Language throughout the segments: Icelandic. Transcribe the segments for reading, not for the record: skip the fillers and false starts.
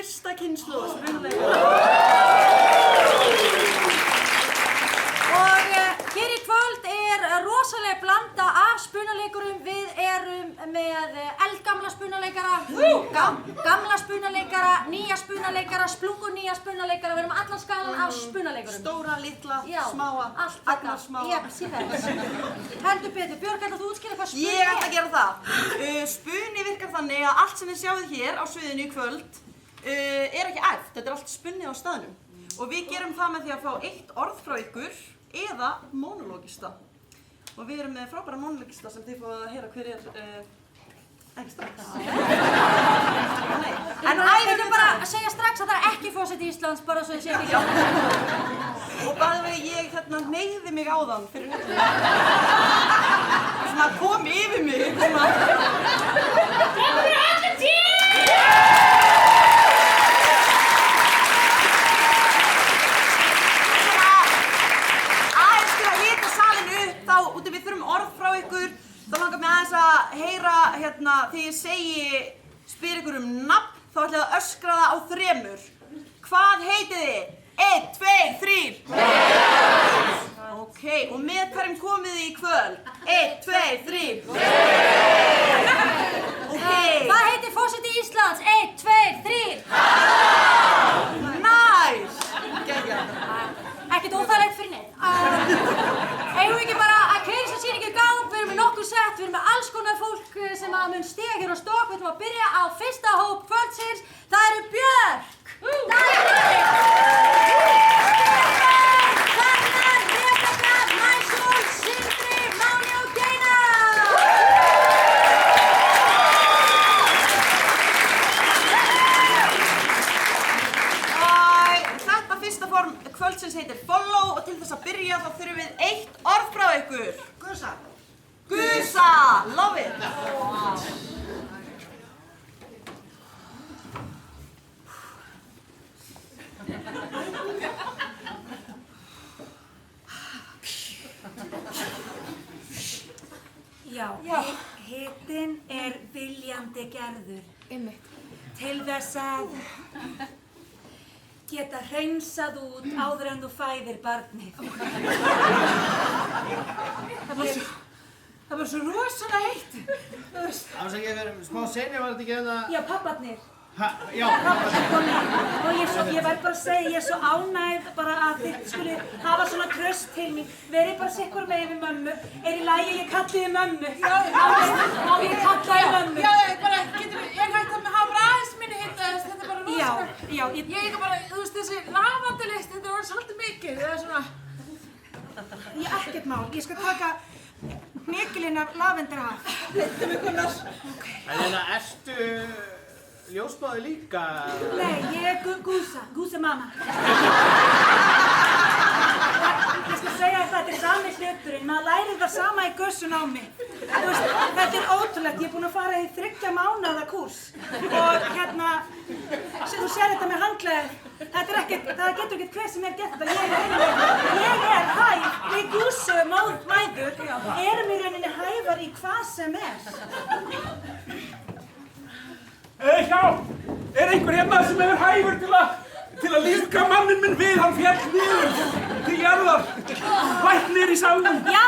fyrsta kynslóð spunaleikara. Og hér í kvöld rosaleg blanda af spunaleikurum. Við erum með eldgamla spunaleikara, gamla spunaleikara, nýja spunaleikara, splungunýja spunaleikara. Við erum allan skalan af spunaleikurum. Stóra, litla, smáa, agnarsmáa. Já, síðan. Heldur betur. Björg, ætlar þú útskýra hvað spuni er? Ég ætla að gera það. Spuni virkar þannig að allt sem þið sjáið hér á sviðinu í kvöld er ekki æft. Þetta er allt spunnið á staðnum. Og við gerum það með því að fá eitt orð frá ykkur eða monologista. Og við erum með frábæra monologista sem þið fáið að heyra hver ekki strax. En æfum bara að segja strax að það er ekki forseti Íslands, bara svo þið séu ekki. Og bæði vegi ég hneigði mig áðan fyrir svona kom yfir mig. Það eru allir til! Út af við þurfum orð frá ykkur, þá langar mig aðeins að heyra þegar ég spyr ykkur nafn, þá ætla ég að öskra það á 3. Hvað heitið þið? 1, 2, 3. Ok, og með hverjum komið þið í kvöld? 1, 2, 3. Ok. Hvað heitir forseti Íslands? 1, 2, 3. Nice. Ekkert óþægilegt fyrir neitt. Eigum við ekki bara að keyra þessa sýningu í gang? Við erum með nokkur sett, við erum með alls konar fólk sem mun stiga hér á stokk. Við ætlum að byrja á fyrsta hóp kvöldsins. Það eru Björk, kvöldsins heitir Follow og til þess að byrja þá þurfum við eitt orð frá ykkur. Gusa. Gusa! Love it! Já, hitinn er viljandi gerður. Til þess að geta hreinsað út áður en þú fæðir barnið. Það var svo rosalega heitt. Afsakið, ég verið smá seinni, var þetta ekki hérna? Já, pabbarnir. Já. Og ég verð bara að segja, ég er svo ánægð bara að þið skuli hafa svona tröst til mín. Verið bara sikkur með við mömmu. Er í lagi ég kalli þið mömmu? Má ég kalla þið mömmu? Já, bara, ég hægt að hafa bara aðeins minni hitta þess, þetta er bara rosalega. Já, ég ekki bara, þú veist, þessi lavandalist, þetta var svolítið mikið, það er svona. Ég ekkert mál, ég skal taka hnekilinn af lavendar af. Leittu mig Gunnar. En ertu ljósmáði líka? Nei, ég er Gúsa mamma. Ég skal segja að þetta er sami hluturinn, maður lærir það sama í gössun á mig. Þú veist, þetta er ótrúlegt, ég er búin að fara í 3 mánaða kúrs. Og þú sér þetta með handklæðið, það getur ekkert hver sem gert þetta. Ég er hæf, við Gúsu mæður erum í rauninni hæfar í hvað sem er. Hjálp! Er einhver hérna sem hefur hæfur til að lífga manninn minn við? Hann féll niður til jarðar. Læknir í salnum. Já,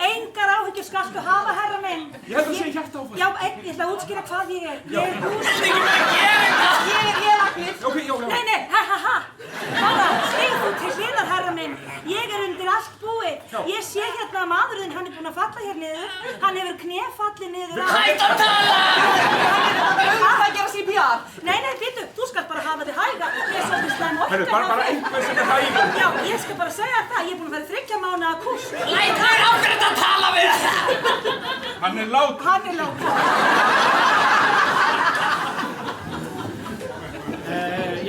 engar áhyggjur skaltu hafa, herra minn. Ég held að segja hjartaáfall. Já, ég ætla að útskýra hvað ég er. Ég er Gúsa. Þetta er ekki bara að gera eitthvað. Ég er læknir. Ok. Nei, ha. Bara, stig þú til hliðar, herra minn. Ég er undir allt búið. Ég sé hérna að maðurinn, hann er búinn að falla hér niður. Hann hefur knefallið niður. Hætt að tala! Það gera CPR. Nei, býtu, þú skalt bara hafa þig hæga. Ég er svolítið slæm orka. Herru, bara einhver sem er hæfur. Já, ég skal bara segja það. Ég er búinn að vera 3 mánaða kúrs. Læknir, á hverju þetta að tala við þetta? Hann er lát.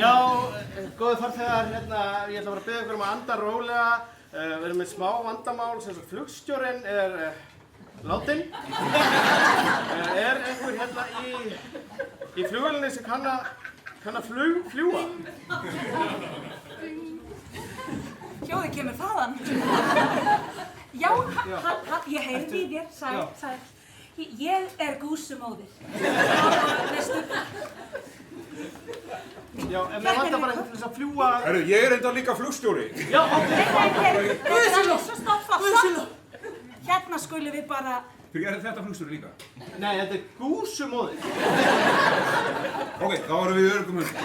Já, góði farþegar, ég ætla bara að biðja ykkur að anda rólega. Við erum með smá vandamál, sem svo flugstjórinn er látinn. Er einhver hérna í flugvélinni sem kann að fljúga? Hljóðið kemur þaðan. Já, ég heyrði í þér, sæl. Ég er Gúsumóðir. Veistu, Já, en mér vantar bara eitthvað til þess að fljúga... Herru, ég er enda líka flugstjóri. Já, ok. Guðsilo! Hérna skulum við bara... Fyrir er þetta flugstjóri líka? Nei, þetta er gúsumóðir. Ok, þá erum við öruggum höndum.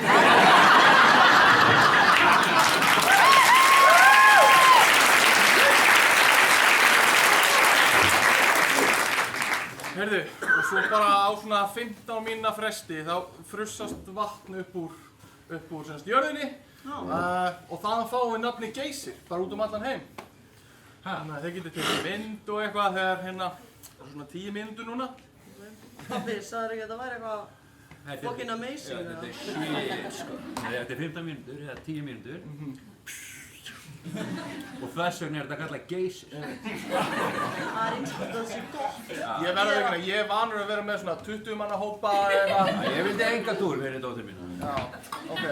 Heyrðu, og svo bara á svona 15 mínútna fresti þá frussast vatn upp úr semst jörðinni og þaðan fáum við nafni Geysir, bara út allan heim. Þannig að þeir getur tekið vind og eitthvað þegar það er svona 10 mínútur núna. Pabbi, sagður ekki að þetta væri eitthvað fucking amazing? Þetta er shit, sko. Þetta er 15 mínútur eða 10 mínútur. Og þess vegna er þetta kallað Geysir. Það er eins og þetta sé gott. Ég verður ekki, ég er vanur að vera með svona 20 manna hópa eitthvað. Ég vildi enga túr fyrir dóttir mín. Já, ok.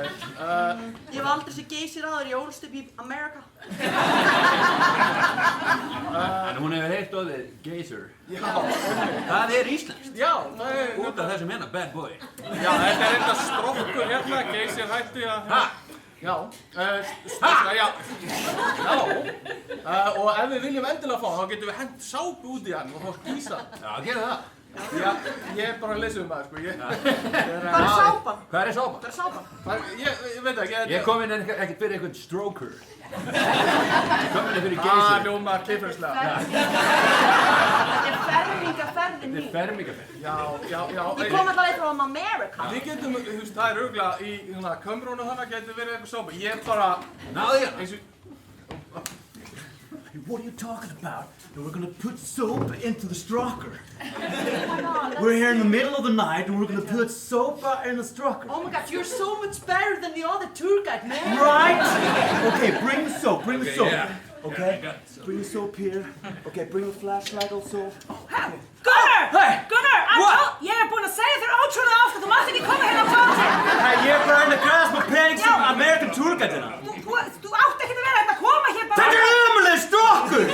Ég hef aldrei séð Geysir áður, ég ólst upp í Amerika. En hún hefur heyrt orðið Geysir. Já. Það er íslenskt. Já, það er... Út af þessum hérna, bad boy. Já, þetta er eitthvað strokkur hérna, Geysir hætti að... Ha? Já, já, og ef við viljum endilega fá hann, þá getum við hent sápu út í hann og þá skýsa hann. Já, gerðu það. Já, ég er bara að lesa maður, sko, Hvað er sápan? Hvað er sápa? Hvað er sápan? Ég veit ekki, Ég kom inn ekkert fyrir einhvern stroker. Ég kom inn fyrir Geysir. Hljómar kynferðislega. Þetta er fermingaferðin mín. Þetta er fermingaferð. Já. Ég kom alltaf leið frá Amerika. Við getum, þú veist, það er örugglega í svona Kömrún og þannig getur verið eitthvað sápa. Ég bara... Náðu þér. What are you talking about? We're gonna put soap into the stroker. We're here in the middle of the night and we're gonna put soap in the stroker. Oh my god, you're so much better than the other tour guide, man. Right? Okay, bring the soap, bring the soap. yeah. Okay? Bring the soap here. Okay, bring the flashlight also. Gunnar! Hey! Gunnar, ég er búinn að segja þér ótrúlega oft að þú mátt ekki koma hérna á tóti. Hey, ég er bara inn að græða smá pening sem American Tour Guide-ina. Þú átt ekki að vera hérna að koma hér bara... Þetta er ömuleg strókur!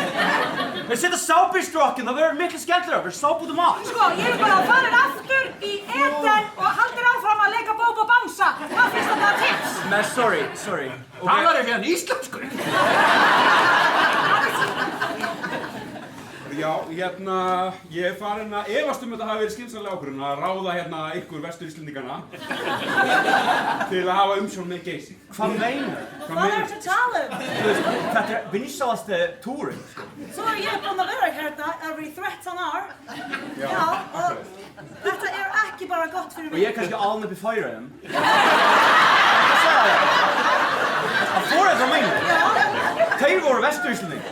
Þeir setja sápu í strókinn, það verður miklu skemmtilega, við sápu út mat. Sko, ég er bara að fara aftur í Eden og haldir áfram að leika bób og bamsa. Hvað finnst þetta tips? Nei, sorry. Talar ekki hann íslensku? Já, hérna, ég er farin að efast þetta hafi verið skynsamlega ákvörðun að ráða hérna ykkur vestur-íslendingana til að hafa umsjón með Geysir. Hvað meinar? Hvað er þetta að tala um? Þetta er vinsælasti túrinn. Svo er ég búinn að vera hérna every 13 ár. Já, og þetta er ekki bara gott fyrir Og mig. ég er kannski alveg upp í Færeyjum. Hvað sagði það? Það fór þetta að meina. Þeir voru vestur-íslendingar.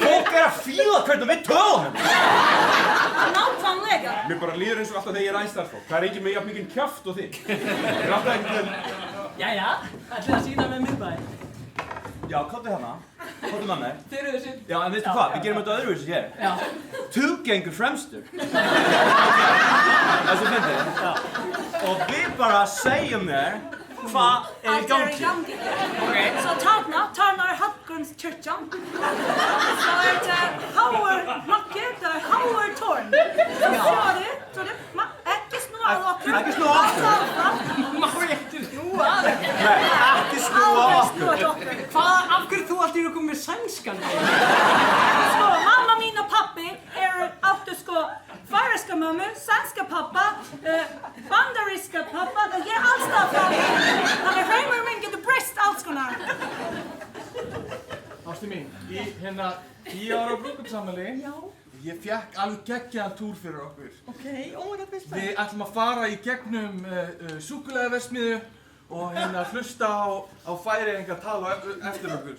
Fólk er að fíla hvernig við tölum. Nákvæmlega. Mér bara líður eins og alltaf þegar ég er æstarfólk. Það er ekki með jafn mikinn kjaft og þig. Það er alltaf einhvern veginn... Jæja, ætlið að sína með miðbæ. Já, komdu hérna. Komdu með mér. Þeir eru þessi. Já, en veistu hvað? Við gerum þetta öðruvísi hér. Já. Gengur fremstur. Þessu fyndið. Og við bara segjum þér hvað er í gangi. Okay. Så Tarna er Hallgrímskirkjan. Så er det Háarnakki, det er Háartorn. Så du, ekki snúa að okkur. Ekki snúa að okkur. Má ég ekki snúa? Nei, ekki snúa að okkur. Hvað, af hverju þú allt í komið með sænskan? Sko, mamma mín og pappi áttu sko færeyska mömmu, sænska pappa, bandaríska pappa, það er allstað frá því. Þannig heimur minn getur breyst alls konar. Ástu mín, í hérna 10 ára brúðkaupsafmæli. Já. Ég fekk alveg geggjaðan túr fyrir okkur. Ok, oh my god, veist það? Við ætlum að fara í gegnum súkkulaðiverksmiðju og hérna hlusta á Færeyinga tala eftir okkur.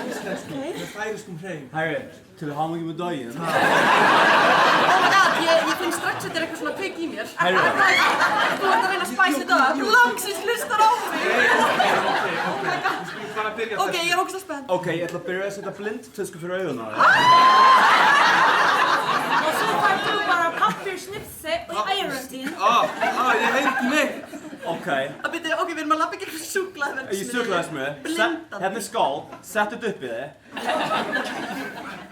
Íslensku, með færeyskum hreim. Herri, til hamingju með daginn. Oh my god, ég finn strax þetta er eitthvað svona kveik í mér. Þú ert að reyna að spæsa þetta upp. Langsins hlustar á mig. Ok, ég er ógeðslega spennt. Ok, ég ætla að byrja að setja blindtösku fyrir augun á þér. Og svo fær þú bara pappirsnipsi og ærum þín. Ég heyr ekki neitt. Ok. Ok, við erum að labba gegn súkkulaðiverksmiðju. Í súkkulaðiverksmiðju. Hérna er skál, sett þetta upp í þig.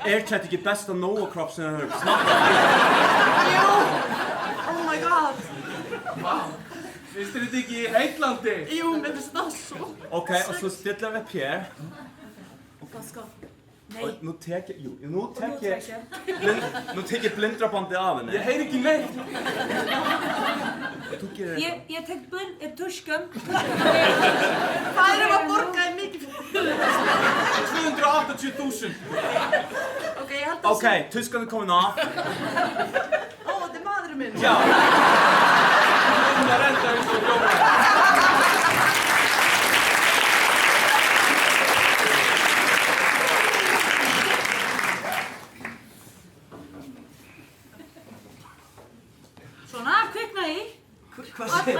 Er þetta ekki besta Nóa-kropp sem það höfum? Snakka. Jú. Oh my god. Finnst þér þetta ekki heillandi? Jú, mér finnst það svo. Ok, og svo stilla við upp hér. Gott sko. Og nú tek ég blindrabandið af henni. Ég heyri ekki neitt. Þú gerir eitthvað. Ég tek tuskum. Hvað erum að borga þér mikið fyrir? 280.000. Ok, ég held að Ok, tuskan er komin af. Ó, þetta er maðurinn minn. Já. Hún er enda eins og ljóma. Svona, kvikna í. Hvað segir?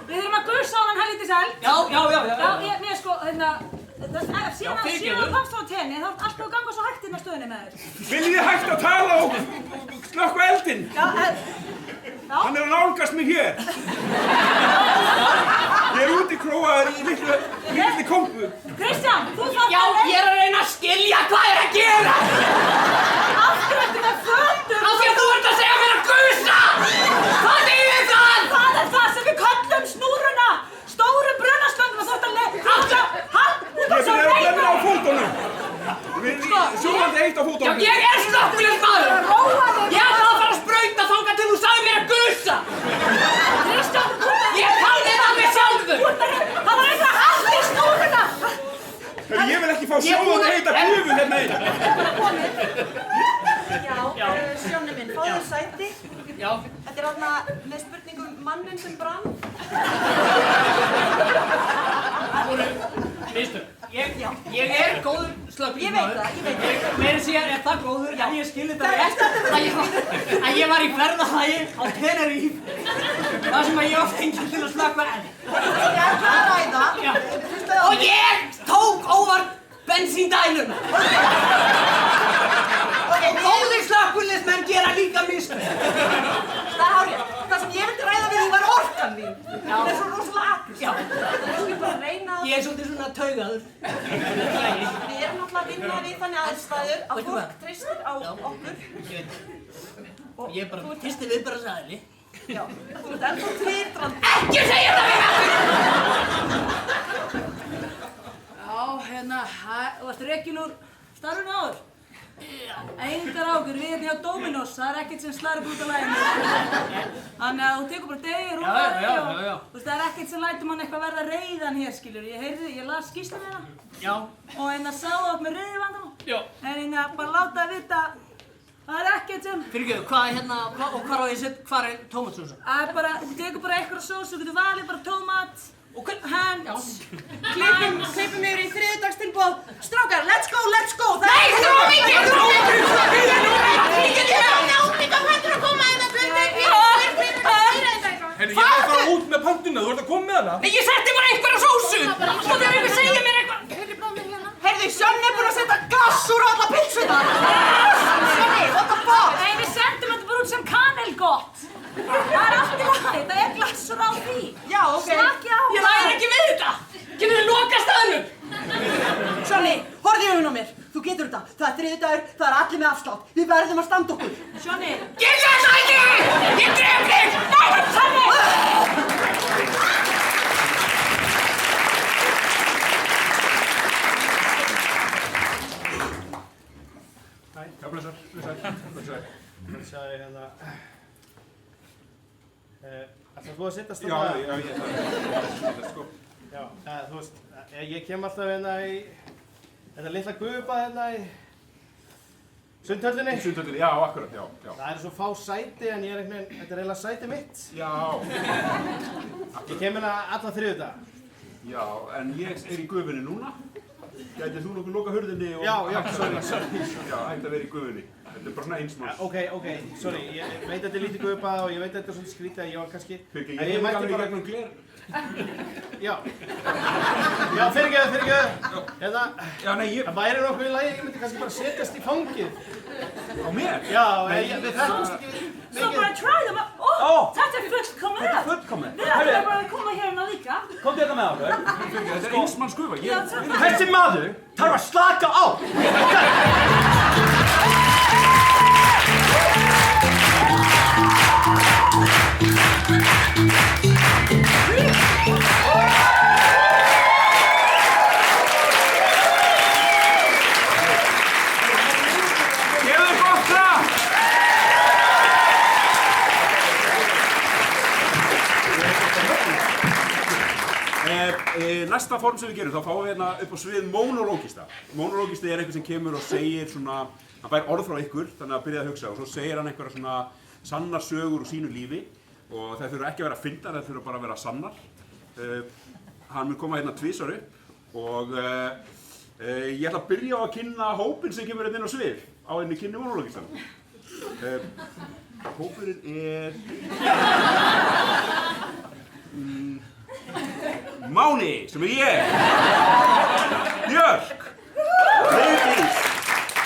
Við þurfum að gusa á hann helvítið sæl. Já. Mér sko, síðan komst á tenni, þá er allt búið að ganga svo hægt inn á stöðunni með þér. Viljið þið hægt að tala og slökkva eldinn? Já. Hann er að nálgast mig hér. Ég er útikróaður í litli kompu. Kristján, þú þarf Já, ég er að reyna að skilja hvað er að gera. afgrættu með fötum. Af því að þú ert að segja mér að gusa. Hvað þýðir það? Það er það sem við köllum snúruna. Stóru brunaslönguna þú ert að Ég byrja að brenna á fótunum. Sjóðandi eitt á Já, fótunum. ég er slökkviliðsmaður. Ég ætla að fara að sprauta þangað til þú sagði mér að gusa. Kristján, Ég taldi það með sjálfur. það var eitthvað haldt í snúruna. Ég vil ekki fá sjóðandi heita gufu hérna einn. Já, Sjóni minn, fáðu þér sæti. Já. Þetta er þarna með spurningum manninn sem brann. Veistu, ég er góður slökkviliðsmaður. Ég veit það. Meira segja er það góður, en ég skil þetta rétt að ég var í ferðalagi á Tenerife þar sem ég var fenginn til að slökkva eld. Ég ætla að ræða. Já. Og ég tók óvart bensíndæluna. Og góðir slökkviliðsmenn gera líka mistök. Það er hárið. Það sem ég vildi ræða við því var orkan þín. Það er svo rosalega agressív. Já. Þú skal bara reyna að... Ég er svolítið svona taugaður. Við erum náttúrulega að vinna við þannig aðstæður að fólk treystir á okkur. Ég bara fyrsti viðbragðsaðili. Já, þú ert ennþá titrandi. Ekki segja það við mig! Já, þú varst rekin úr starfinu áður. Engar ágjur, við erum hjá Dominos, það er ekkert sem slæður út á læginu. Þannig að þú tekur bara degi, rúfaði Já. og þú veist, það er ekkert sem lætur mann eitthvað verða reiðan hér, skiljur. Ég las skýrsluna hérna Já. og sá það upp með reiðivandamál. Já. En bara láta það vita, það er ekkert sem... Fyrirgefðu, hvað er og hvar á ég sett, hvar er tómatsósa? Það er bara, þú tekur bara eitthvað sós, þú getur valið bara tómat, hands. Klippum yfir í þriðjudagstilboð. Strákar, let's go! Nei, þetta var mikið! Þetta var mikið! Ég get ekki að hættur að koma inn að blunda upp í. Heyrðu, ég er að fara út með pöntuna, þú ert að koma með hana? Nei, ég setti bara einhverja sósu! Og þegar einhver segir mér eitthvað... Heyrðu, Sjóni er búinn að setja glassúr á alla pítsunar. Sjóni, what the fuck? Nei, við sendum þetta bara út sem kanelgott. Það er allt í lagi, það er glassur á því. Já, ok. Slaki á. Ég læri ekki við þetta! Getur þið loka staðnum? Sjóni, horfðu í augun á mér. Þú getur þetta. Það er þriðjudagur, það er allir með afslátt. Við verðum að standa okkur. Sjóni. Ég sé það ekki! Ég dref þig! Nei, Sjóni! Já, blessar. Það sagði hérna... Ætlar þú að sittast Já, þarna? ég sko. Já, þú veist, ég kem alltaf hérna í... Þetta litla gufubað hérna í... Sundhöllinni. Sundhöllinni, já, akkurat, já. Það eru svo fá sæti en ég er einhvern veginn... Þetta er eiginlega sæti mitt. Já. Ég kem hérna alla þriðjudag. Já, en ég er í gufunni núna. Gætið þú nokkuð loka hurðinni og... Já, sorry. Já, ætti að vera í gufunni. Þetta er bara svona einsmanns. Ok, sorry, ég veit að þetta er lítið gufubað og ég veit að þetta er svona skrítið að ég var kannski... Fyrir ekki, ég mætti bara gegnum gler. Já, fyrirgefðu. Hérna, já, nei, það væri nokkuð í lagi, ég myndi kannski bara setjast í fangið. Á mér? Já, við þekkjumst ekki Svo bara try them up. Þetta er fullkomið. Þetta er fullkomið. Við ætlum bara að koma hérna líka. Komdu hérna með okkur. Þetta er einsmanns gufa. Þessi maður þarf að slaka á. Næsta form sem við gerum, þá fáum við hérna upp á svið monologista. Monologisti eitthvað sem kemur og segir svona, hann fær orð frá ykkur, þannig að byrja að hugsa og svo segir hann einhverja svona sannar sögur úr sínu lífi og það þurfa ekki að vera fyndnar, það þurfa bara að vera sannar. Hann mun koma hérna tvisvar upp og ég ætla að byrja á að kynna hópinn sem kemur hérna inn á svið á einni kynni monologistan. Hópurinn Máni, sem ég, Björk, Vigdís,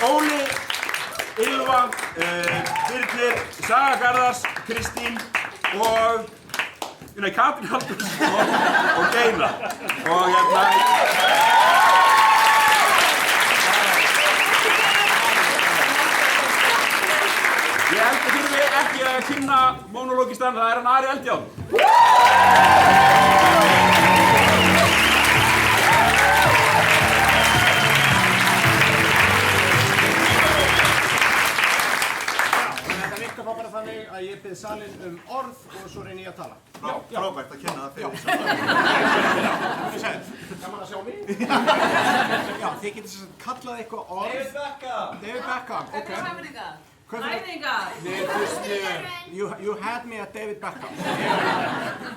Óli, Ylva, Birnir, Saga Garðars, Kristín og Katrín Halldórs og Geina. Og ég held að þurfi ekki að kynna monologistan, það hann Ari Eldjárn. Þetta virkar bara þannig að ég bið salinn orð og svo reyni ég að tala. Frábært að kynna það fyrir salinn. Gaman að sjá mig. Já, þið getur sem sagt kallað eitthvað orð. David Beckham. Okay. Æfingar! You had me at David Beckham.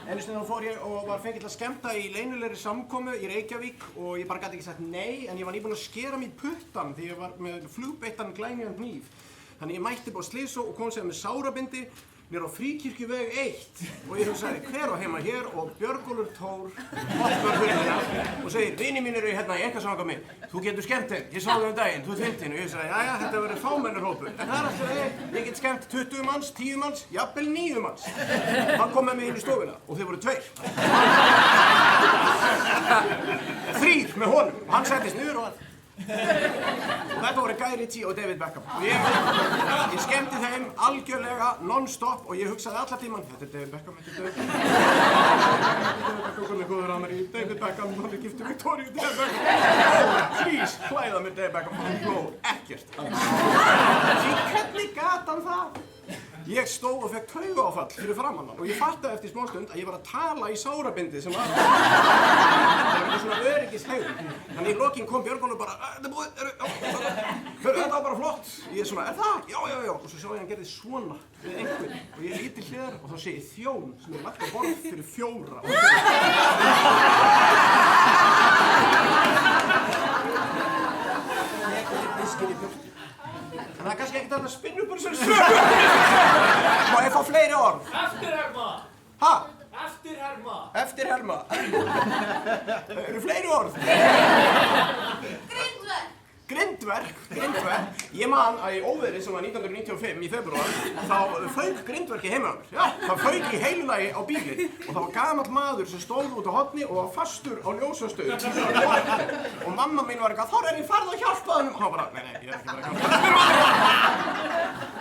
Einu sinni þá fór ég og var fengið til að skemmta í leynilegri samkomu í Reykjavík og ég bara gæti ekki sagt nei, en ég var nýbúinn að skera mig í puttann því ég var með flugbeittan glænýjan hníf. Þannig ég mætti bara slysó og kom sér með sárabindi mér á Fríkirkjuveg 1 og ég hugsaði hver á heima hér og Björgólfur Tór opnar hurðina og segir vini mínir eru hérna í einkasamkvæmi, þú getur skemmt þér, ég sá þau daginn, þú ert 15 og ég sagði jæja þetta verður fámennarhópur en það alltaf ég get skemmt 20 manns, 10 manns, jafnvel 9 manns. Hann kom með mig inn í stofuna og þeir voru 2. 3 með honum og hann settist niður og þetta voru Guy Ritchie og David Beckham og ég skemmti þeim algjörlega non-stop og ég hugsaði allar tíman þetta er David Beckham, þetta er David Beckham hvernig góður að mér í David Beckham hann er giftur Victoria David Beckham please, hlæða mér David Beckham hann hló ekkert því hvernig gat hann það? Ég stóð og fekk taugaáfall fyrir framan hann og ég fattaði eftir smástund að ég var að tala í sárabindi sem var eitthvað svona öryggishegðun. Þannig í lokin kom Björgólfur bara þetta er búið, þetta var bara flott. Ég svona, er það? Já. Og svo sá ég hann gerði svona við einhvern og ég líti hliðar og þá sé ég þjón sem er lagt á borð fyrir 4. Ég viskinn í björn. En það er kannski ekkert að spinna upp þessari sögu. Má ég fá fleiri orð? Eftirherma. Ha? Eftirherma. Eftirherma. Eru fleiri orð? Grindverk. Ég man að í óveðri sem var 1995 í febrúar þá fauk grindverki heima á mér. Já, það fauk í heilu lagi á bíli og það var gamall maður sem stóð út á horni og var fastur á ljósastöð. Og mamma mín var eitthvað, Þór, ég farðu að hjálpa honum? Og hann bara, nei, ég er ekki bara að hjálpa.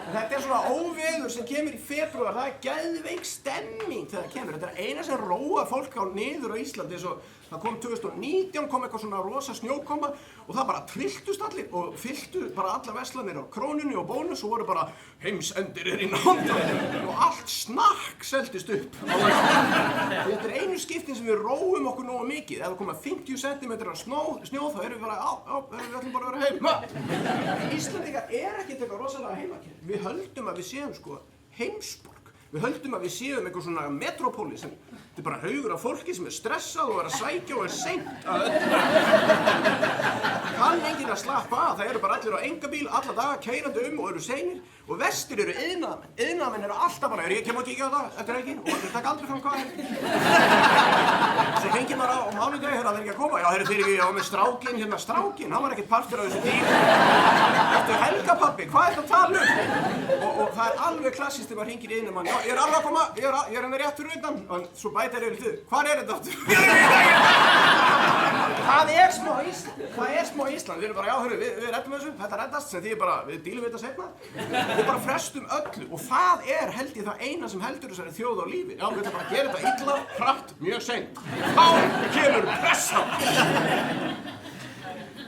Þetta er svona óveður sem kemur í febrúar, það er geðveik stemming þegar það kemur. Þetta er eina sem róar fólk á niður á Íslandi eins og það kom 2019 kom eitthvað svona rosa snjókoma og það bara trilltust allir og fylltu bara alla verslanir á Krónunni og Bónus og voru bara heimsendir í nánd og allt snakk seldist upp. Þetta er einu skiptin sem við róum okkur nógu mikið. Ef það koma 50 cm af snjó þá erum við bara, við ætlum bara að vera heima. Íslendingar ekkert eitthvað rosalega heimakært. Við höldum að við séum sko heimsborg. Við höldum að við séum eitthvað svona metrópóli sem þetta er bara haugur af fólki sem er stressað og er að sækja og er seint að öllu. Kann enginn að slappa að, það eru bara allir á engabíl alla daga keyrandi og eru seinir og vestir eru iðnaðarmenn. Iðnaðarmenn eru alltaf bara, ég kem og kíkja á það eftir helgin og þeir taka aldrei fram hvað er. Svo hengir maður á mánudegi, það er ekki að koma. Já, þeir eru ég á með strákinn, hérna strákinn, hann var ekkert partur af þessu díl. Eftir helgapabbi, hvað er þetta að tala um? Og það er alveg klassískt þegar maður hengir í iðnaðarmann. Já, ég er alveg að koma, ég er hérna rétt fyrir utan. Og svo bæta þér þið, hvað er þetta aftur? Það er smá Ísland. Við erum bara, já, hörru, við reddum þessu, þetta reddast, sem því bara, við dílum við þetta seinna. Við bara frestum öllu og það er held ég það eina sem heldur þessari þjóð á lífi. Já, við ætlum bara að gera þetta illa, hratt, mjög seint. Þá kemur pressa.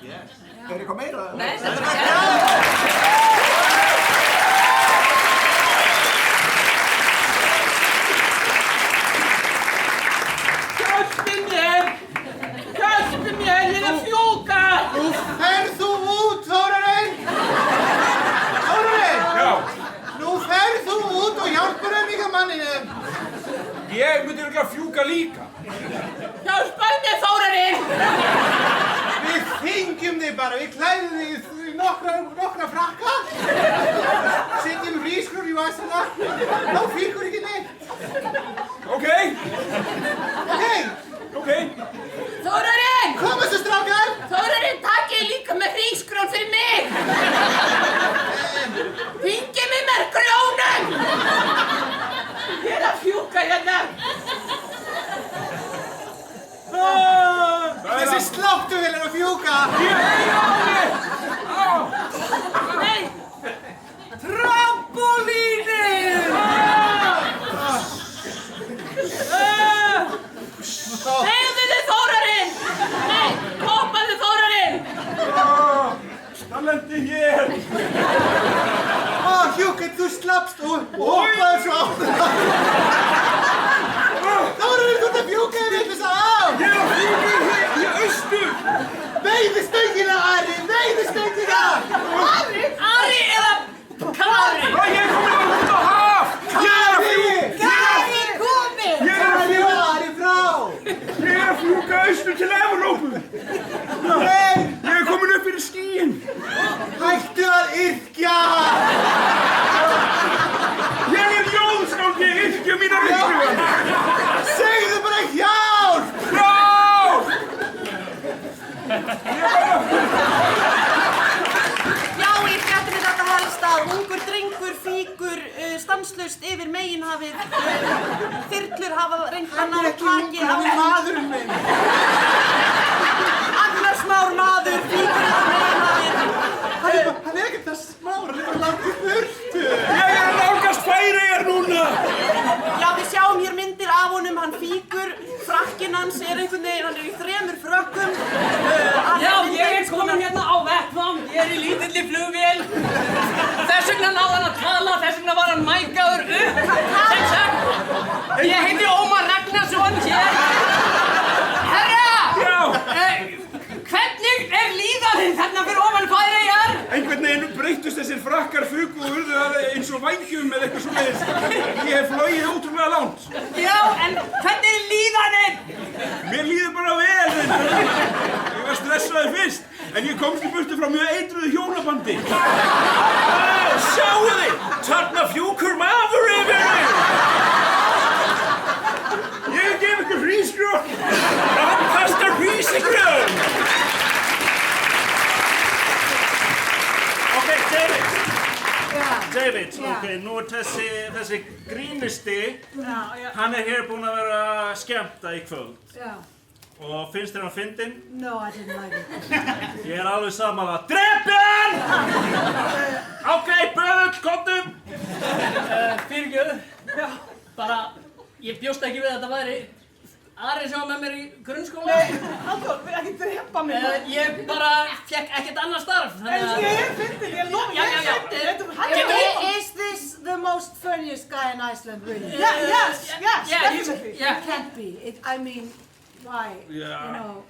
Yes. Er eitthvað meira? Nei, þetta er Hjálpið mér! að fjúka líka. Hjálpaðu mér, Þórarinn! Við þyngjum þig bara, við klæðum þig í nokkra frakka, setjum hrísgrjón í vasana, þá fíkur ekki neitt. Ok. Þórarinn! Komastu, strákar! Þórarinn, takkið líka með hrísgrjón fyrir mig! Fengið mig með grjónum! Ég er að fjúka hérna! Þessi sláttuvél er að fjúka! Ég heyri á þig! Nei! Trampolínið! Segðu þið Þórarinn! Nei, hoppaðu Þórarinn! Það lendi hér! Hjúkett, þú slappst og hoppaðu svo á það! Þórarinn, þú ert að fjúka þér eitthvað á! Ég er að fjúka hér í austur! Veiðistöngina, Ari! Veiðistöngina! Ari eða Kari? Ég er komin út á haf! Ég er að fjúka! Kari komi! Ég er að fjúka! Ari frá! Ég er að fjúka austur til Evrópu! Nei! Ég er komin upp fyrir skíin! Hættu að yrkja! Ég er ljóðskáld, ég yrkja mína yrkjugan! Segðu bara hjálp! Hjálp! Já, í fréttinni þetta helst að ungur drengur fíkur stanslaust yfir meginhafið. Þyrlur hafa reynt að ná taki á maðurinn minn! agnarsmár maður fíkur yfir meginhafið. Hann er ekkert það smár, hann er bara langt í burtu! Ég er að nálgast Færeyjar núna! Já, við sjáum hér myndir af honum, hann fíkur, frakkinn hans er einhvern veginn, hann er í 3 frökkum. Já, ég er komin hérna á vettvang, ég er í lítilli flugvél. Þess vegna náði hann að tala, þess vegna var hann mækaður upp. Sem sagt, ég heiti Ómar Ragnarsson hér. Herra! Já! Hvernig er líðaninn þarna fyrir ofan Færeyjar? Einhvern veginn breyttust þessir frakkar fugu og urðu það eins og vængjum eða eitthvað svoleiðis. Ég hef flogið ótrúlega langt. Já, en hvernig er líðaninn? Mér líður bara vel. Ég var stressaður fyrst, en ég komst í burtu frá mjög eitruðu hjónabandi. Sjáu þið! Þarna fjúkur maður yfir mig! Ég gef ykkur hrísgrjón! Hann kastar hrísgrjón! David, ok, nú er þessi grínisti, hann er hér búinn að vera að skemmta í kvöld. Já. Og finnst þér hann fyndinn? No, I didn't like it. Ég er alveg samanlega. Drepi hann! Ok, böðull, komdu! Fyrirgjöðu. Bara, ég bjóst ekki við að þetta væri Ari sem var með mér í grunnskóla. Nei, Halldór, ekki drepa mig. Ég bara fekk ekkert annað starf, þannig að... Ég er fyndin, ég lofa, ég er fyndin. Is this the most funniest guy in Iceland, really? Yes, definitely. It can't be. I mean, why? Yeah. You know.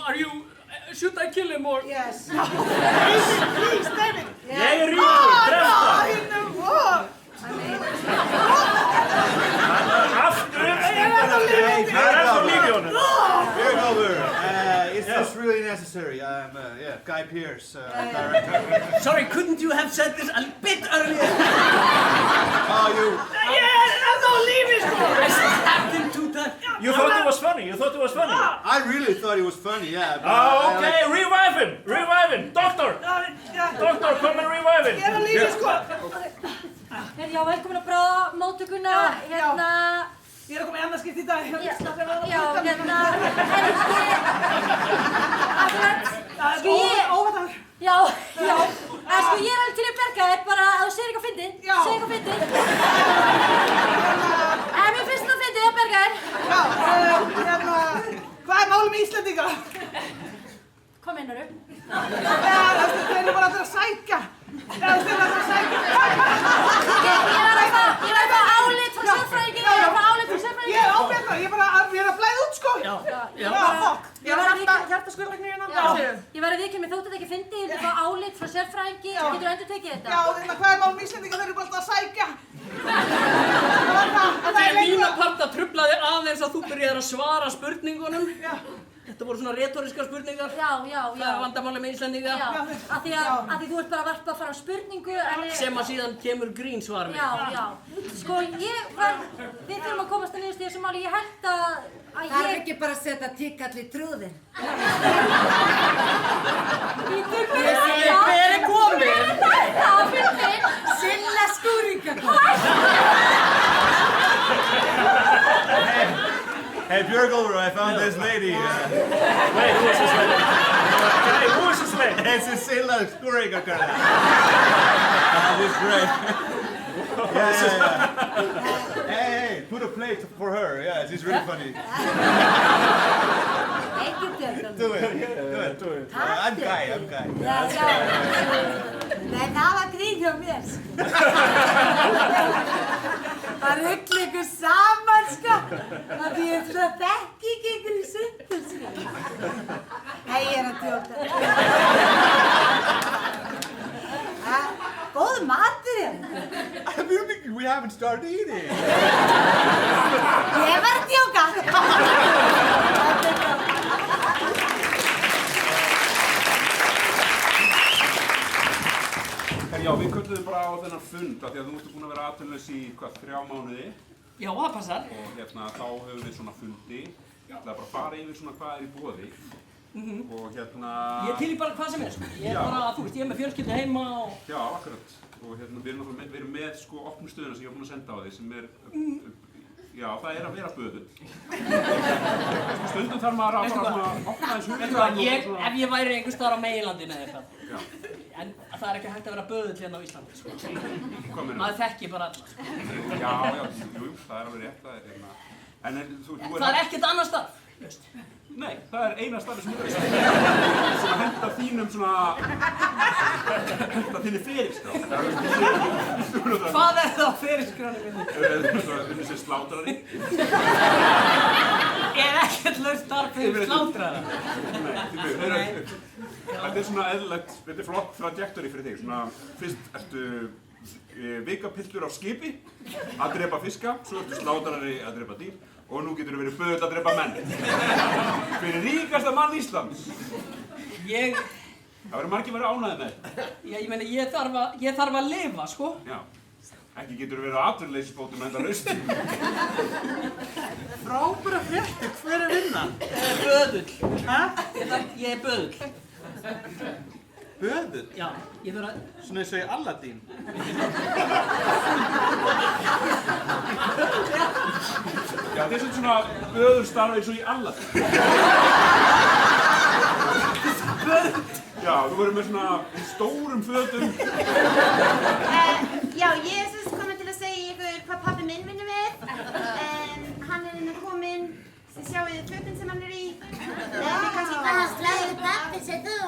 Are you... Should I kill him or... Yes. Please, David. Ég er ríkur, drefta! Aftur uppskiptur! Það er ennþá lífi honum! Here, over. Is this really necessary? I'm, Guy Pearce, director. Sorry, couldn't you have said this a bit earlier? Oh, you... I stabbed him 2 times. You thought it was funny, you thought it was funny? I really thought it was funny, yeah. Oh, okay, revive him! Revive him! Doctor! Doctor, come and revive him! Ég er að lífi, sko. Já, velkomin að bráða móttökuna, hérna... Ég er að koma í annarskipt í dag. Já, hérna... Sko ég... Óvættar. Já. Sko ég er alveg til að berga þér, bara að þú segir eitthvað fyndið. Segir eitthvað fyndið. Mér finnst það fyndið að berga þér. Já, hérna... Hvað er málum í Íslendinga? Hvað meinar þú? Þeir eru bara að sækja. Ég var að fá álit frá sérfræðingi. Ég er ábyrgð, ég er að blæða út, sko. Já. Fokk. Ég var alltaf hjartaskurðlæknir hérna? Ég var að viðkynna mig þótt þetta ekki fyndi, ég vil fá álit frá sérfræðingi, getur endurtekið þetta? Já, hvað er málum Íslendinga, þeir eru bara alltaf að sækja. Þegar mína parta truflaði aðeins að þú byrjaðir að svara spurningunum. Þetta voru svona retóriskar spurningar. Já. Það er vandamálið með Íslendinga. Já, af því þú ert bara að varpa fram spurningu sem að síðan kemur grínsvar við. Já. Sko, við þurfum að komast að niðurstöðu í þessu máli. Ég held að Það er ekki bara að setja tíkall í trúðin. Hver er kominn? Það finnir Silla skúringakona. Hey, Björgólfur, I found this lady. Wait, who is this lady? Hey, who is this lady? It's Silla skúringakona. This is great. Hey, put a plate for her. Yeah, she's really funny. Ekki Björgólfur. Do it. I'm Guy. Já. Nei, það var grín hjá mér. Það ruggla ykkur saman, sko. Því ég þekki ekki ykkur í sundur, sko. Nei, ég er að djóka. Góð matur hérna. We haven't started eating. Ég var að djóka. Já, við kölluðum bara á þennan fund af því að þú ert búin að vera atvinnulaus í, 3 mánuði. Já, það passar. Og þá höfum við svona fundi. Ég ætlaði bara að fara yfir svona hvað er í boði. Og Ég til í bara hvað sem er, sko. Ég er bara, þú veist, ég er með fjölskyldu heima og... Já, akkurat. Og við erum með, sko, opnu stöðuna sem ég var búin að senda á þig, sem er... Já, það er að vera böðull. Stundum þarf maður að fara svona opna eins huglega. Ef ég væri einhvers staðar á meginlandi með eitthvað. En það er ekki hægt að vera böðull hérna á Íslandi, sko. Hvað meinarðu? Maður þekkir bara alla, sko. Já, jú, það er alveg rétt, það er eitthvað. En það er ekkert annað starf, veist. Nei, það er eina starfi sem er auðvitað. Svona henda þínum henda þínni ferilskrá. Hvað er það ferilskráni minni? Unni sem slátrari. Er ekkert laust starf fyrir slátrara? Nei, þetta er svona eðlilegt, þetta er flott trajektori fyrir þig. Svona, fyrst ertu vikapiltur á skipi að drepa fiska, svo ertu slátrari að drepa dýr. Og nú getur þú verið böðull að drepa menn. Fyrir ríkasta mann Íslands. Það verður margir verið ánægðir með þetta. Já, ég meina, ég þarf að lifa, sko. Já. Ekki getur þú verið á atvinnuleysisbótum endalaust. Frábæra fréttir, hver er vinnan? Böðull. Ég er böðull. Böðull? Já, ég þarf að... Svona eins og í Aladdin. Já, þetta er svona böðullstarf eins og í Aladdin. Já, þú verður með svona stórum fötum. Já, ég er komin til að segja ykkur hvað pabbi minn vinnur við. Hann er hérna kominn. Þið sjáu fötin sem hann er í. Það slæður pappi sem þú á.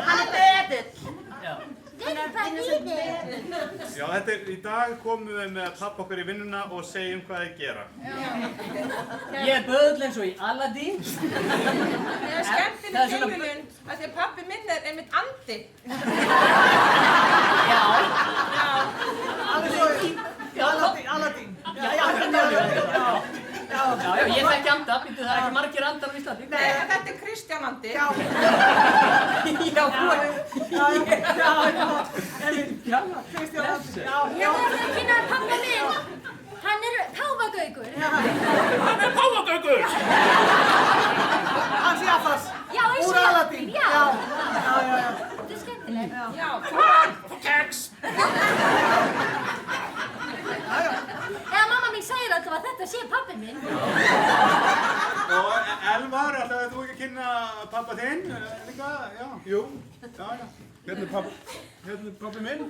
Hann er böðull. Já, í dag komum við með pappa okkar í vinnuna og segjum hvað þið gera. Ég er böðull eins og í Aladdin. Það er skemmtileg tilviljun af því að pabbi minn er einmitt andi. Aladdin. Já, ég þekki anda, það er ekki margir andar á Íslandi. Nei, þetta er Kristján andi. Já, Kristján andi. Ég var að kynna pappa minn. Hann er páfagaukur. Hann er páfagaukur! Hans Jafars. Já, eins og Úr Aladdin. Já. Þetta er skemmtilegt. Já, keks. Eða mamma mín segir alltaf að þetta sé pabbi minn. Og Elvar, ætlaði þú ekki að kynna pappa þinn líka? Já. Jú. Já. Hérna er pappi minn.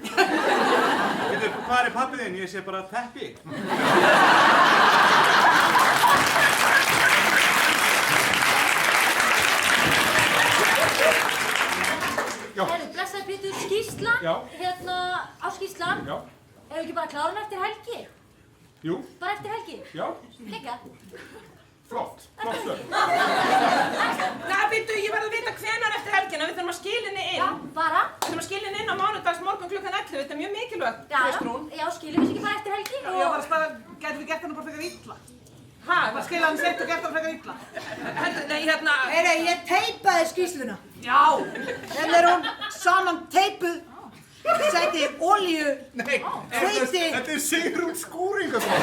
Hvað er pappi þinn? Ég sé bara teppi. Herru, blessaði Pétur, skýrslan. Hérna á skýrslan. Já. Erum við ekki bara klárin eftir helgi? Jú. Bara eftir helgi? Já. Líka? Flott stöð. Það er mikilvægt, Já, Kristrún. já, skilum við ekki bara eftir helgi og... Já, bara spara, gætum við gert hana bara frekar illa? Hæ? Bara skilja hann sent og gert hana frekar illa? Nei, hérna... Heyri, ég teipaði skýrsluna. Já! En hún saman teipuð, setti olíu, hveiti... Þetta er Sigrún Skúringa svo.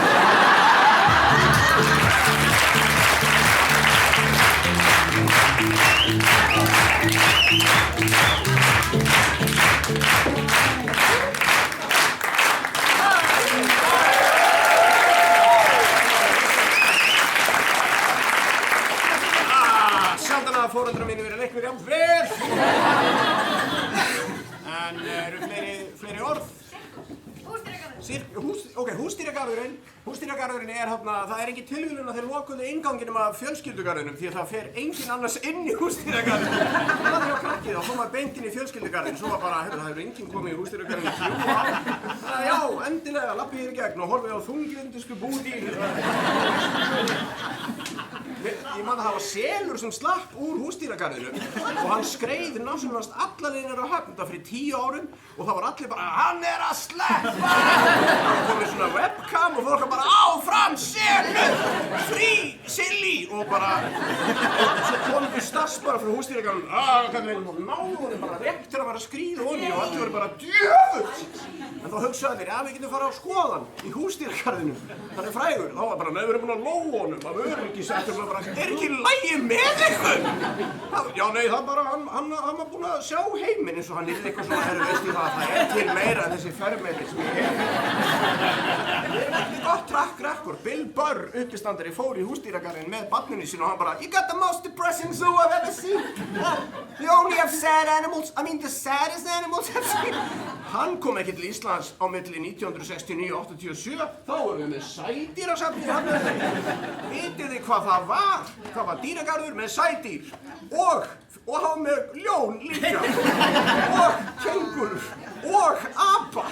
Sjaldan að foreldrar mínu verið leiknir jafn vel. En eru fleiri orð? Húsdýragarðurinn. Húsdýragarðurinn er hérna, það er ekki tilviljun að þeir lokuðu innganginum af fjölskyldugarðinum því að það fer enginn annars inn í húsdýragarðinum. Það var því á krakkið, þá kom maður beint inn í fjölskyldugarðin, svo var bara, það hefur enginn komið í húsdýragarðin í 3 ár. Já, endilega, lappið hér í gegn og horfið á þunglindisku búdýr. Ég man að það var selur sem slapp úr húsdýragarðinum og hann skreið náttúrulega alla leiðina á höfn. Það fyrir 10 árum og það var allir bara, hann er að sleppa! Það komið svona webcam og fólk bara, áfram selur! Free silly! Og bara, svo komið við starfsbara frá húsdýragarðinum, hvernig náðu honum bara rétt til að vera að skríða honni og allir voru bara djöfull! En þá hugsaði þeir, við getum farið á skoðan í húsdýragarðinum. Það er frægur. Þá var bara, við erum búin að lóa honum af öryggisættum og bara, er ekki í lagi með ykkur? Já, nei, það bara, hann var búin að sjá heiminn eins og hann yrði eitthvað svona, veist ég það er til meira en þessi fermeili sem ég hef. Við erum ekki gott track record. Bill Burr, uppistandari, fór í húsdýragarðinn með barninu sínu og hann bara, you got the most depressing zoo I've ever seen. You only have sad animals, I mean the saddest animals I've seen. Hann kom ekki til Íslands á milli 1969-87, þá vorum við með sædýrasafnið hann með þeim. Vitið þið hvað það var? Það var dýragarður með sædýr og hann var með ljón líka og kengurur og apa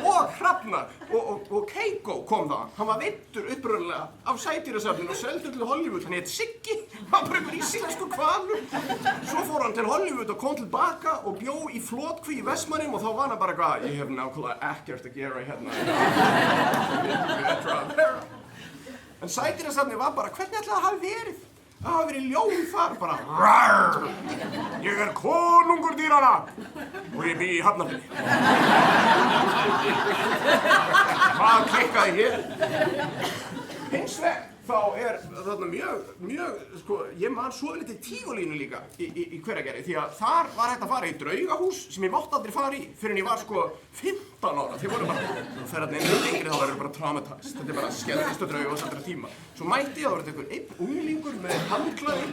og hrafnar og Keiko kom það. Hann var veiddur upprunalega af sædýrasafninu og seldur til Hollywood. Hann heit Siggi, hann var bara einhver íslenskur hvalur. Svo fór hann til Hollywood og kom tilbaka og bjó í Flótkví í Vestmannaeyjum og þá var hann bara eitthvað, ég hef nákvæmlega ekkert að gera hérna. En sædýrasafnið var bara, hvernig ætlaði það hafi verið? Það hafi verið ljón þar, bara RARR! Ég er konungur dýrana og ég bý í Hafnarfirði. Hvað klikkaði hér? Hins vegar þá er þarna mjög, sko, ég man svo litið Tívolínu líka í Hveragerði því að þar var hægt að fara í draugahús sem ég mátti aldrei fara í fyrir en ég var sko 15 ára. Þeir voru bara, þú fer þarna inn í yngri þá verður bara traumatized. Þetta er bara skelfistu draugahús allra tíma. Svo mætti ég að það verður einhver einn unglingur með handklæði.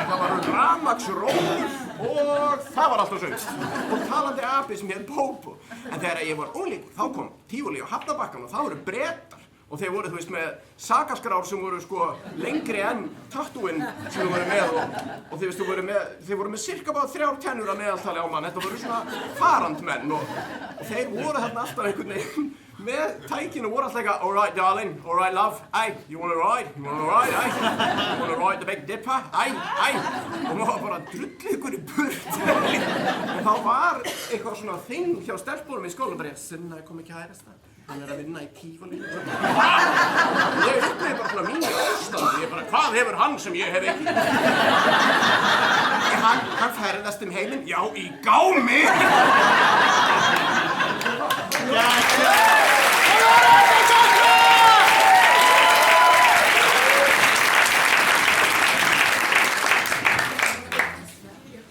Það var rafmagnsrófur og það var allt á sögst. Og talandi api sem hét Pópo. En þegar ég var unglingur þá kom Tívolí á Hafnarbakkann og það voru Bretar. Og þeir voru, þú veist, með sakaskrár sem voru sko lengri enn tattúinn sem þeir voru með og þeir veist, þeir voru með cirka bara 3 tennur að meðaltali á mann. Þetta voru svona farandmenn og þeir voru þarna alltaf einhvern veginn með tækinu voru alltaf eitthvað, all right darling, all right love, aye, you wanna ride, aye, you wanna ride the Big Dipper, aye. Og maður var bara drullið ykkur í burt. En þá var eitthvað svona þing hjá stelpunum í skólanum bara, Sunna kom ekki hægast það. Hann er að vinna í Tívolí. Ég upplifði bara svona mínu ástandi. Ég bara, hvað hefur hann sem ég hef ekki? Hann ferðast heiminn, já, í gámi.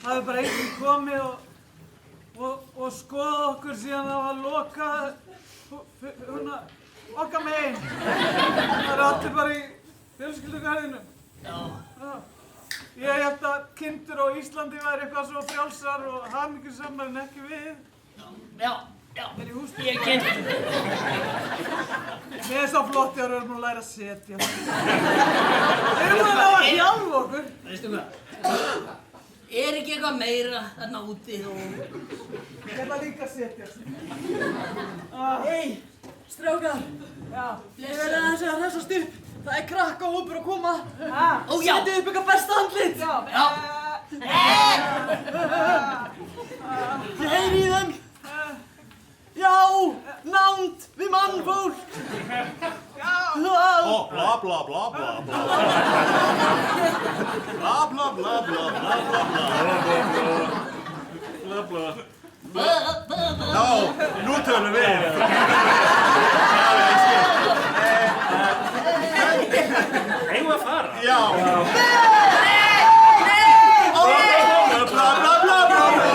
Það er bara einhvern komið og skoða okkur síðan það var lokað. Okkar megin. Það eru allir bara í fjölskyldugarðinum. Já. Ég held að kindur á Íslandi væri eitthvað svo frjálsar og hamingjusamar en ekki við. Já. Er í húsinu? Ég er kindur. Mér er svo flott að við erum búin að læra að setja. Við erum búin að ná að hjálpa okkur. Veistu hvað? Er ekki eitthvað meira þarna úti og... Ég ætla líka að setja. Hei, strákar. Já. Ég vil aðeins að hressast upp. Það er krakkahópur að koma. Ó, já. Setið upp eitthvað besta andlit. Já. Ég heyri í þeim. Já, nánd við mannfólk. Ó, bla bla bla bla bla. Bla bla bla bla bla bla bla. Bla bla. Já, nú tölum við. Eigum við að fara? Já. Bla bla bla bla.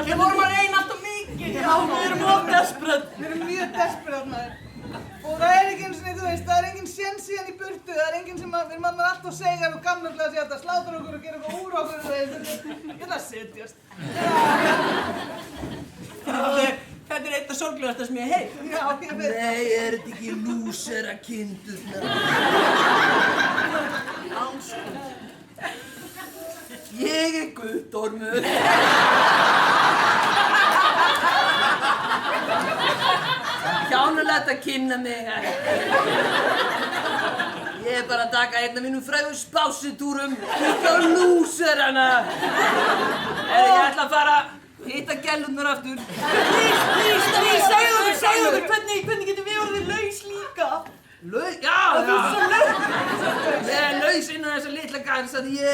Við vorum að reyna alltaf mikið. Já, við erum of desperate. Við erum mjög desperate, maður. Og það er ekki eins og þú veist, það er engin séns síðan í burtu, það er engin sem við mamma er alltaf að segja og gamnaflega að segja að slátra okkur og gera eitthvað úr okkur, þú veist, ég ætla að setjast. Þetta er eitt af sorglegasta sem ég hef. Já, ég veit. Nei, er þetta ekki lúsera kindurna? Ánskund. Ég er guttormur. Hjánulegt að kynna mig. Ég er bara að taka einn af mínum frægu spásitúrum líka á lúserana. Ég ætla að fara að hitta gælurnar aftur. Please, segðu okkur, hvernig getum við orðið laus líka? Laus? Já. Þú ert svo laus. Ég er laus innan þessa litla gæls að ég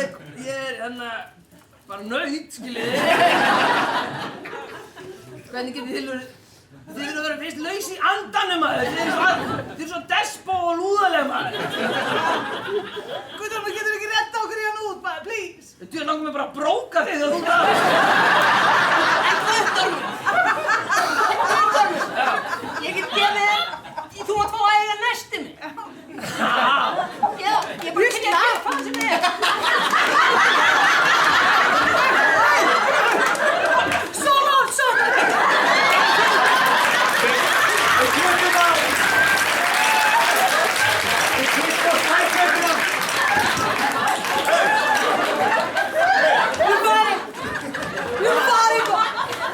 er bara naut, skiljið. Hvernig getið þið verið? Þið verður að vera fyrst laus í andanum, maður. Þið eru svo despo og lúðaleg, maður. Guðrún, getur ekki redda okkur í hann út, maður, please? Þú langar mig bara að bróka þig þegar þú það. En Guttormur! Ég get gefið þér, þú mátt fá að eiga næsti mig. Já, ég bara kynja að gera hvað sem er. Svona!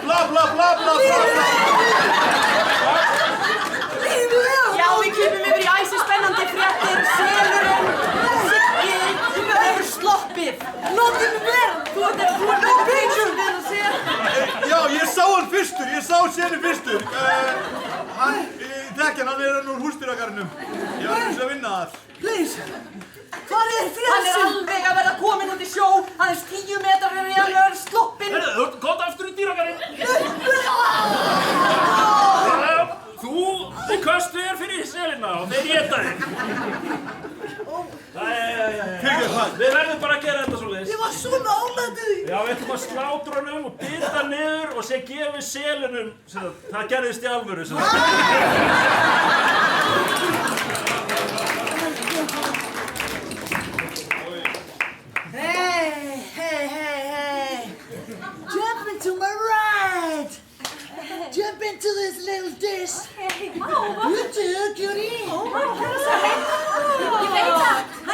Bla bla bla bla bla. Já, við klippum yfir í æsispennandi fréttir. Selurinn, Siggi, hefur sloppið. Nothing better. Þú ert no picture við að segja. Já, ég sá hann fyrstur, ég sá Seli fyrstur. Hann, þekki hann er úr húsdýragarðinum. Ég var eins að vinna þar. Please. Hvað er frelsið? Hann er alveg að verða kominn út í sjó. Hann er 10 metrar í hann og er sloppinn. Þú ert gott aftur í dýragarðinn. Þú kastu þér fyrir selina og þeir éta þig. Við verðum bara að gera þetta svoleiðis. Ég var svona ánægður. Já, við ætlum að slátra honum og bita niður og sé gefið selinum. Það gerðist í alvöru. Hey. Jump into my ride. Jump into this little dish. You too, cutie.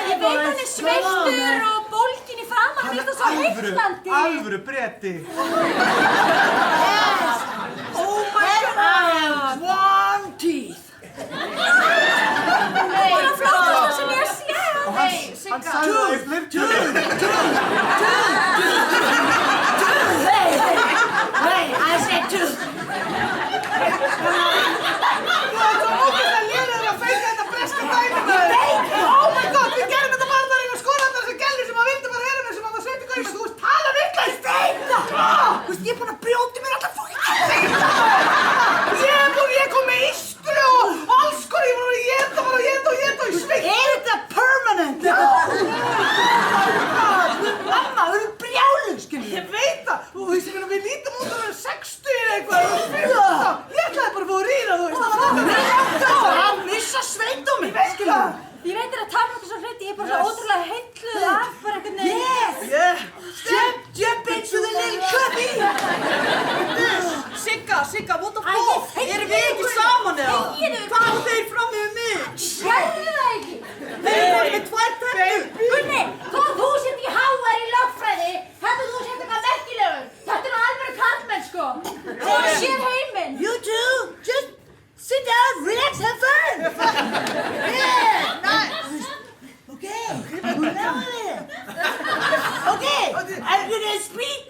Ég veit hann er sveittur og bólginn í framan, hann er svo heitlandi. Alvöru bretti. Yes. Oh my God. I have one teeth. Það er að flottasta sem ég sé. Hann sagði það í flirtjónu. Hey, I said two. Þú ert svo ógeðslega lélegur að feika þetta breska dæmi, maður. Oh my God, við gerum þetta bara þar einu skólandar sem gælur sem að vildi bara vera með sem að það sveitir gaur með. Þú veist, tala vitlaust. Þú veist, ég er búin að brjóti mér alltaf fólk. Ég kom með ístru og alls sko, ég var að éta og ég sveitt. Er þetta permanent? Mamma, þú eru brjáluð, skilur. Ég veit það. Þú veist, við lítum út að vera 60 eða eitthvað. Ég ætlaði bara að fá að ríða, þú veist. Að missa sveit á mig, skilur. Ég veit að tala um þessu hluti, ég er bara svo ótrúlega heilluð af bara einhvern veginn. Yes! Jump into the little cubby! Sigga, what the fuck? Erum við ekki saman eða? Þegiðu! Hvað á þeir fram yfir mig? Sérðu það ekki? Þeir eru með 2 tennur. Gunni, þó þú sért í HR í lögfræði, heldur þú sért eitthvað merkilegur. Þetta er alveg karlmenn, sko. Þú sér heiminn. You two, just sit down, relax, have fun! Yeah, nice! Okay, now then. Okay, I'm gonna speak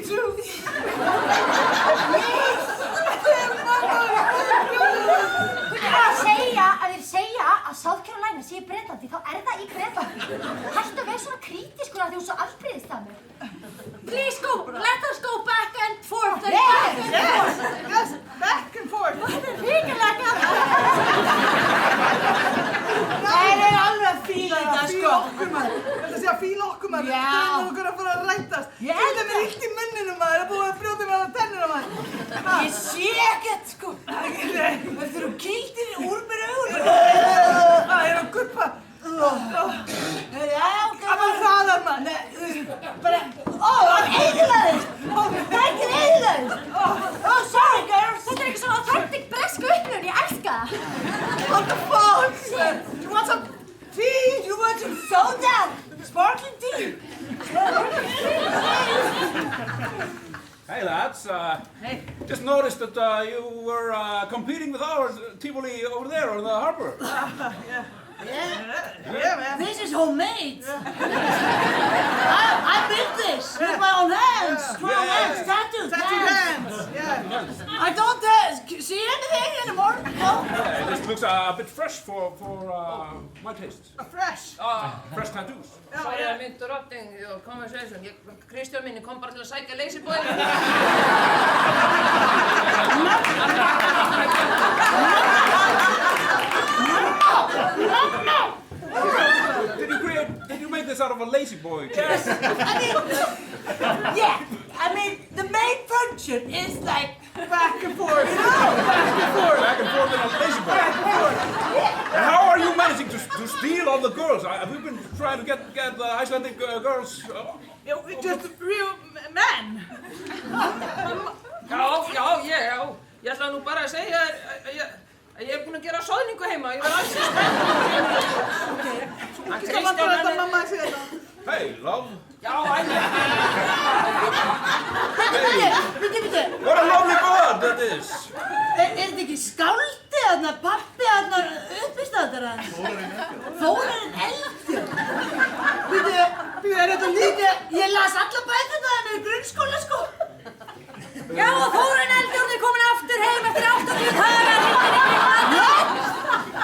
truth. Að þeir segja að South Carolina sé í Bretlandi, þá er það í Bretlandi. Hættu að vera svona krítiskur af því hún svo afbrýðist það mér. Please go, let us go back and forth. Yes, back and forth. Þetta er ríkilega gaman. Það er alveg að fíla þetta, sko. Fíla okkur, maður. Þetta sé að fíla okkur, maður. Já. Drömmum okkur að fara að rætast. Þetta er mér illt í munninu, maður. Það er búið að brjóta mér á tennina, maður. Ég sé ekkert, sko. Það eru kildir úr mér augunum. Það er að guppa. Það var hraðar, maður. Bara... Það eyðilagðist. Tækið eyðilagðist. Sorry, girls. Þetta er ekki svona authentic bresku upplifun. Ég elska það. What the fuck? You want some tea? You want some soda? Sparkling tea? Hey lads, just noticed that you were competing with our Tivoli over there on the harbor. Yeah, man. This is homemade. I built this with my own hands. Strong hands, tattooed hands. Yeah. I don't see anything anymore. No. This looks a bit fresh for my taste. Fresh? Fresh tattoos. Sorry, I'm interrupting your conversation. Kristján minni kom bara til að sækja Lazyboy. No. Did you make this out of a Lazyboy? Yes. I mean, the main function is like back and forth. Back and forth in a Lazyboy. And how are you managing to steal all the girls? Have you been trying to get the Icelandic girls? Just real men. Já. Ég ætla nú bara að segja að ég er búinn að gera soðningu heima. Ég var alls í spennt. Skal man bara þetta mamma að segja þetta? Hey, love. Já, Bitte. What a lovely bird that is. Þetta ekki skáldið þarna, pappi þarna, uppistandara? Þórarinn Eldjörn. Bitte, er þetta líka? Ég las alla bækurnar þarna í grunnskóla, sko. Já, og Þórarinn Eldjörn er komin aftur heim eftir 80 daga.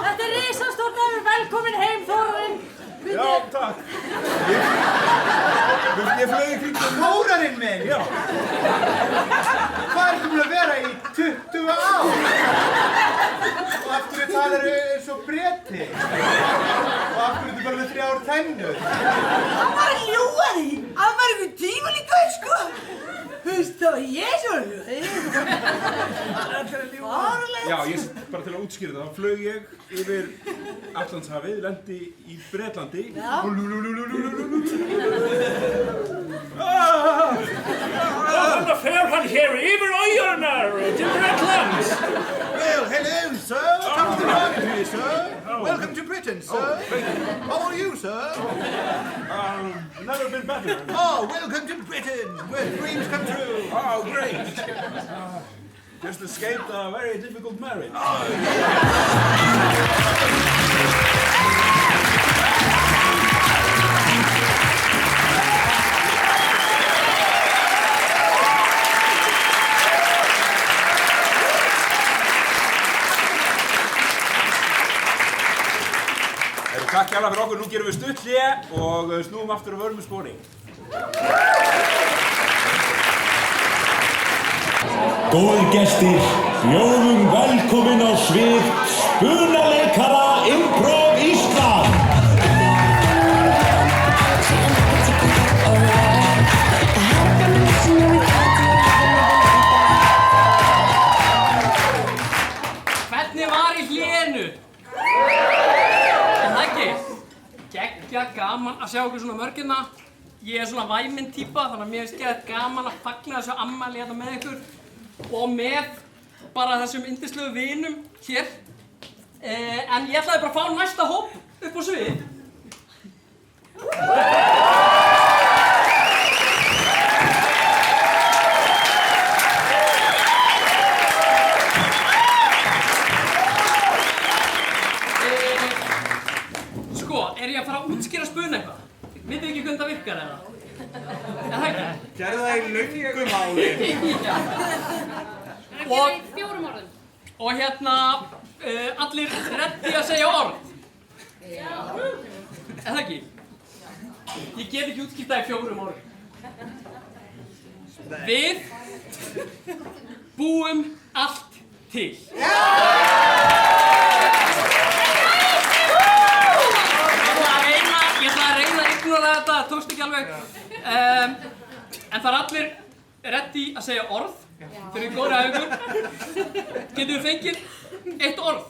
Þetta er risastórt nefnir. Velkomin heim, Þórarinn. Já, takk. Ég flög í kring Þórarinn minn. Já. Hvað ertu búin að vera í 20 ár? Og aftur það eru eins og Breti. Og aftur þetta bara með 3 ár tennur. Hann var að ljúga því. Hann var einhver tímalíkur, sko. Þú veist, það var ég svo Fárlegt. Já, ég bara til að útskýra það, þá flög ég yfir Atlantshafið, lendi í Bretlandi. Welcome to Fairhunt here, yfir Øyjarnar til Bretlands. Well, hello, sir. Come to the market, sir. Welcome to Britain, sir. How are you, sir? Never been better. Oh, welcome to Britain, where dreams come true. Oh, great. Just escaped a very difficult marriage. Takk hjá fyrir okkur, nú gerum við stutt hlé og snúum aftur á vörmu spori. Góðir gestir, bjóðum velkomin á svið spunaleikara Improv Ísland. Hvernig var í hlénu? Geggja gaman að sjá okkur svona mörgirna. Ég er svona væminn típa, þannig að mér finnst geðveikt gaman að fagna þessu afmæli hérna með ykkur og með bara þessum yndislegu vinum hér. En ég ætlaði bara að fá næsta hóp upp á svið. Er ég að fara að útskýra spuna eitthvað? Vitið ekki hvernig það virkar eða? Er það ekki? Gerðu það í löngum á málið. Það gera í 4 orðum. Og hérna, allir reddi að segja orð. Já. Er það ekki? Ég get ekki útskýrt það í 4 orðum. Við búum allt til. Ég ætla að reyna að ignora þetta, það tókst ekki alveg. En það allir reddi að segja orð. Þeir eru góðir að ykkur. Getum við fengið 1 orð?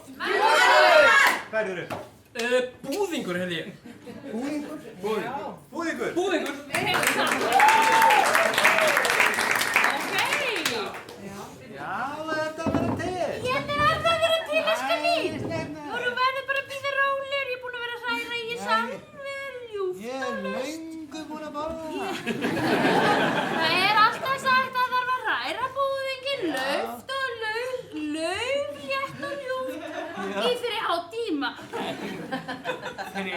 Hvað eru þau? Búðingur, hefði ég. Búðingur? Búðingur? Búðingur. Já, þetta verður til. Hérna er það að vera til, elskan mín. Og þú verður bara að bíða rólegur. Ég er búin að vera að hræra í samverjúft. Ég er löngu búin að borða það. Það er alltaf sagt að það þarf að hræra búðinginn lauft og lauflétt og ljúft í 3 tíma. 3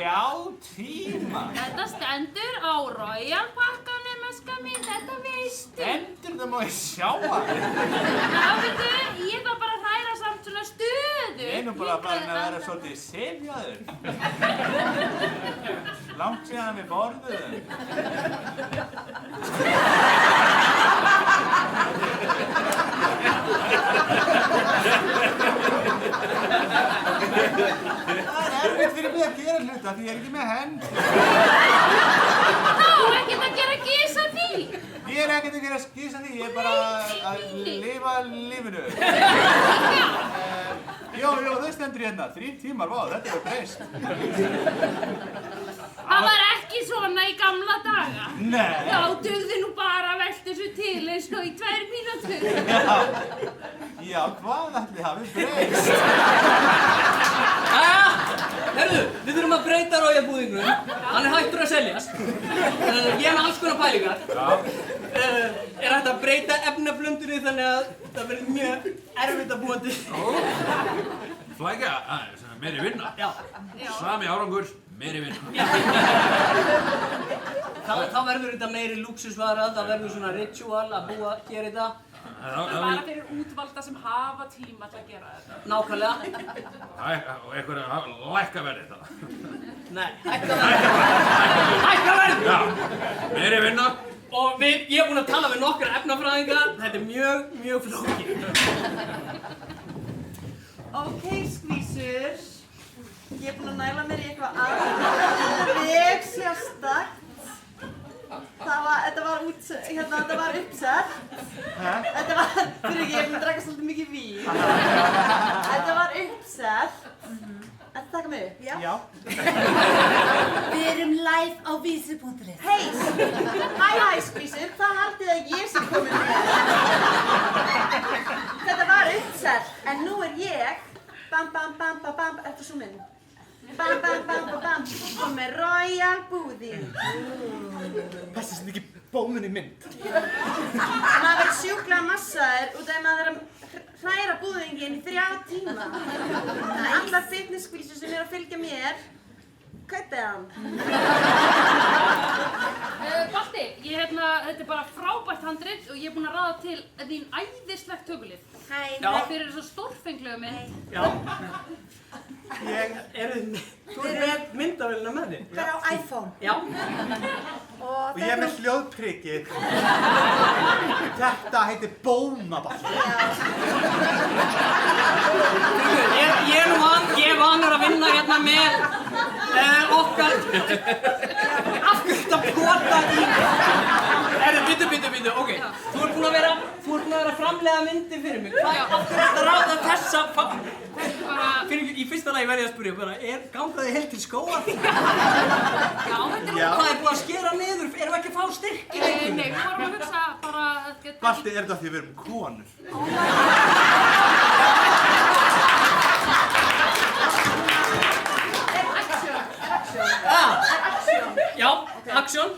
tíma? Þetta stendur á Royal pakkanum, elskan mín, þetta veistu. Stendur það má ég sjá það? Já, veitu, ég var bara að hræra samt svona stöðu. Ég er nú bara farin að vera svolítið sefjaður. Langt síðan við borðuðum. Það er erfitt fyrir mig að gera hluta því ég er ekki með hend. Þá, ekkert að gera gís að því. Ég er ekkert að gera gís að því, ég er bara að lifa lífinu. Jó, þau stendur hérna, 3 tímar, vá, þetta er breyst. Það var ekki svona í gamla daga. Nei. Þá dugði nú bara að velta þessu til eins og í 2 mínútur. Já, hvað ætli hafi breyst? Herðu, við þurfum að breyta Royal-búðingnum. Hann er hættur að seljast. Ég er með alls konar pælingar. Er hægt að breyta efnaflöndunni þannig að það verður mjög erfitt að búa til. Flækja, meiri vinna. Já. Sami árangur, meiri vinna. Þá verður þetta meiri lúxusvara, það verður svona ritual að búa að gera þetta. Bara fyrir útvalda sem hafa tíma til að gera þetta. Nákvæmlega. Og einhverja lækka verði það. Nei, hækka verði! Já, meiri vinna. Og ég er búinn að tala við nokkra efnafræðinga, þetta er mjög flókið. Ok, skvísur. Ég er búinn að næla mér í eitthvað alveg sérstakt. Þetta var uppsett. Þetta var, fyrir ekki, ég er búinn að drekka svolítið mikið vín. Þetta var uppsett. Þetta taka mig upp? Já. Við erum live á vísi.is. Hæ, skvísur, hvað haldið að ég sé komin með? Þetta var uppsett, en nú er ég, bam, eftir svo minn. Bam, og með Royal búðing. Passast þetta ekki bónunni mynd? Maður verður sjúklega massaður út af maður er að hræra búðinginn í 3 tíma. Allar fitnesskvísur sem eru að fylgja mér, kaupið hann. Balti, þetta er bara frábært handrit og ég er búinn að ráða til þín æðislegt tökulið. Hæ. Fyrir svo stórfenglegu mynd. Já. Þú er með myndavélina með þig? Bara á iPhone. Já. Og ég er með hljóðprikið. Þetta heitir bónaball. Ég er vanur að vinna hérna með okkar afgjörta pota í. Bíddu, ok. Þú ert búinn að vera að framleiða myndir fyrir mig. Hvað er að ráða þessa í fyrsta lagi verði ég að spyrja bara, gangaði heilt til skóa? Já, þetta er hvað er búinn að skera niður, erum við ekki að fá styrk? Nei, við vorum að hugsa bara að geta... Balti, er þetta því við erum konur? Já, action.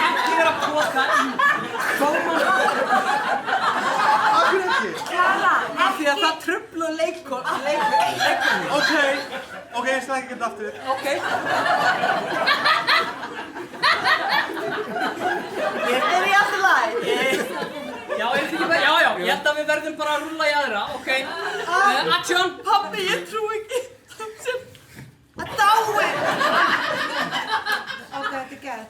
Ekki vera að pota í dómar. Akkur ekki? Af því að það truflar leikunum. Ok, ætla ekki að geta aftur. Ok. Er ég alltaf læg? Já, er þetta ekki bara? Já, ég held að við verðum bara að rúlla í aðra, ok? Action! Pabbi, ég trú ekki að dáin! Ok, þetta er gett.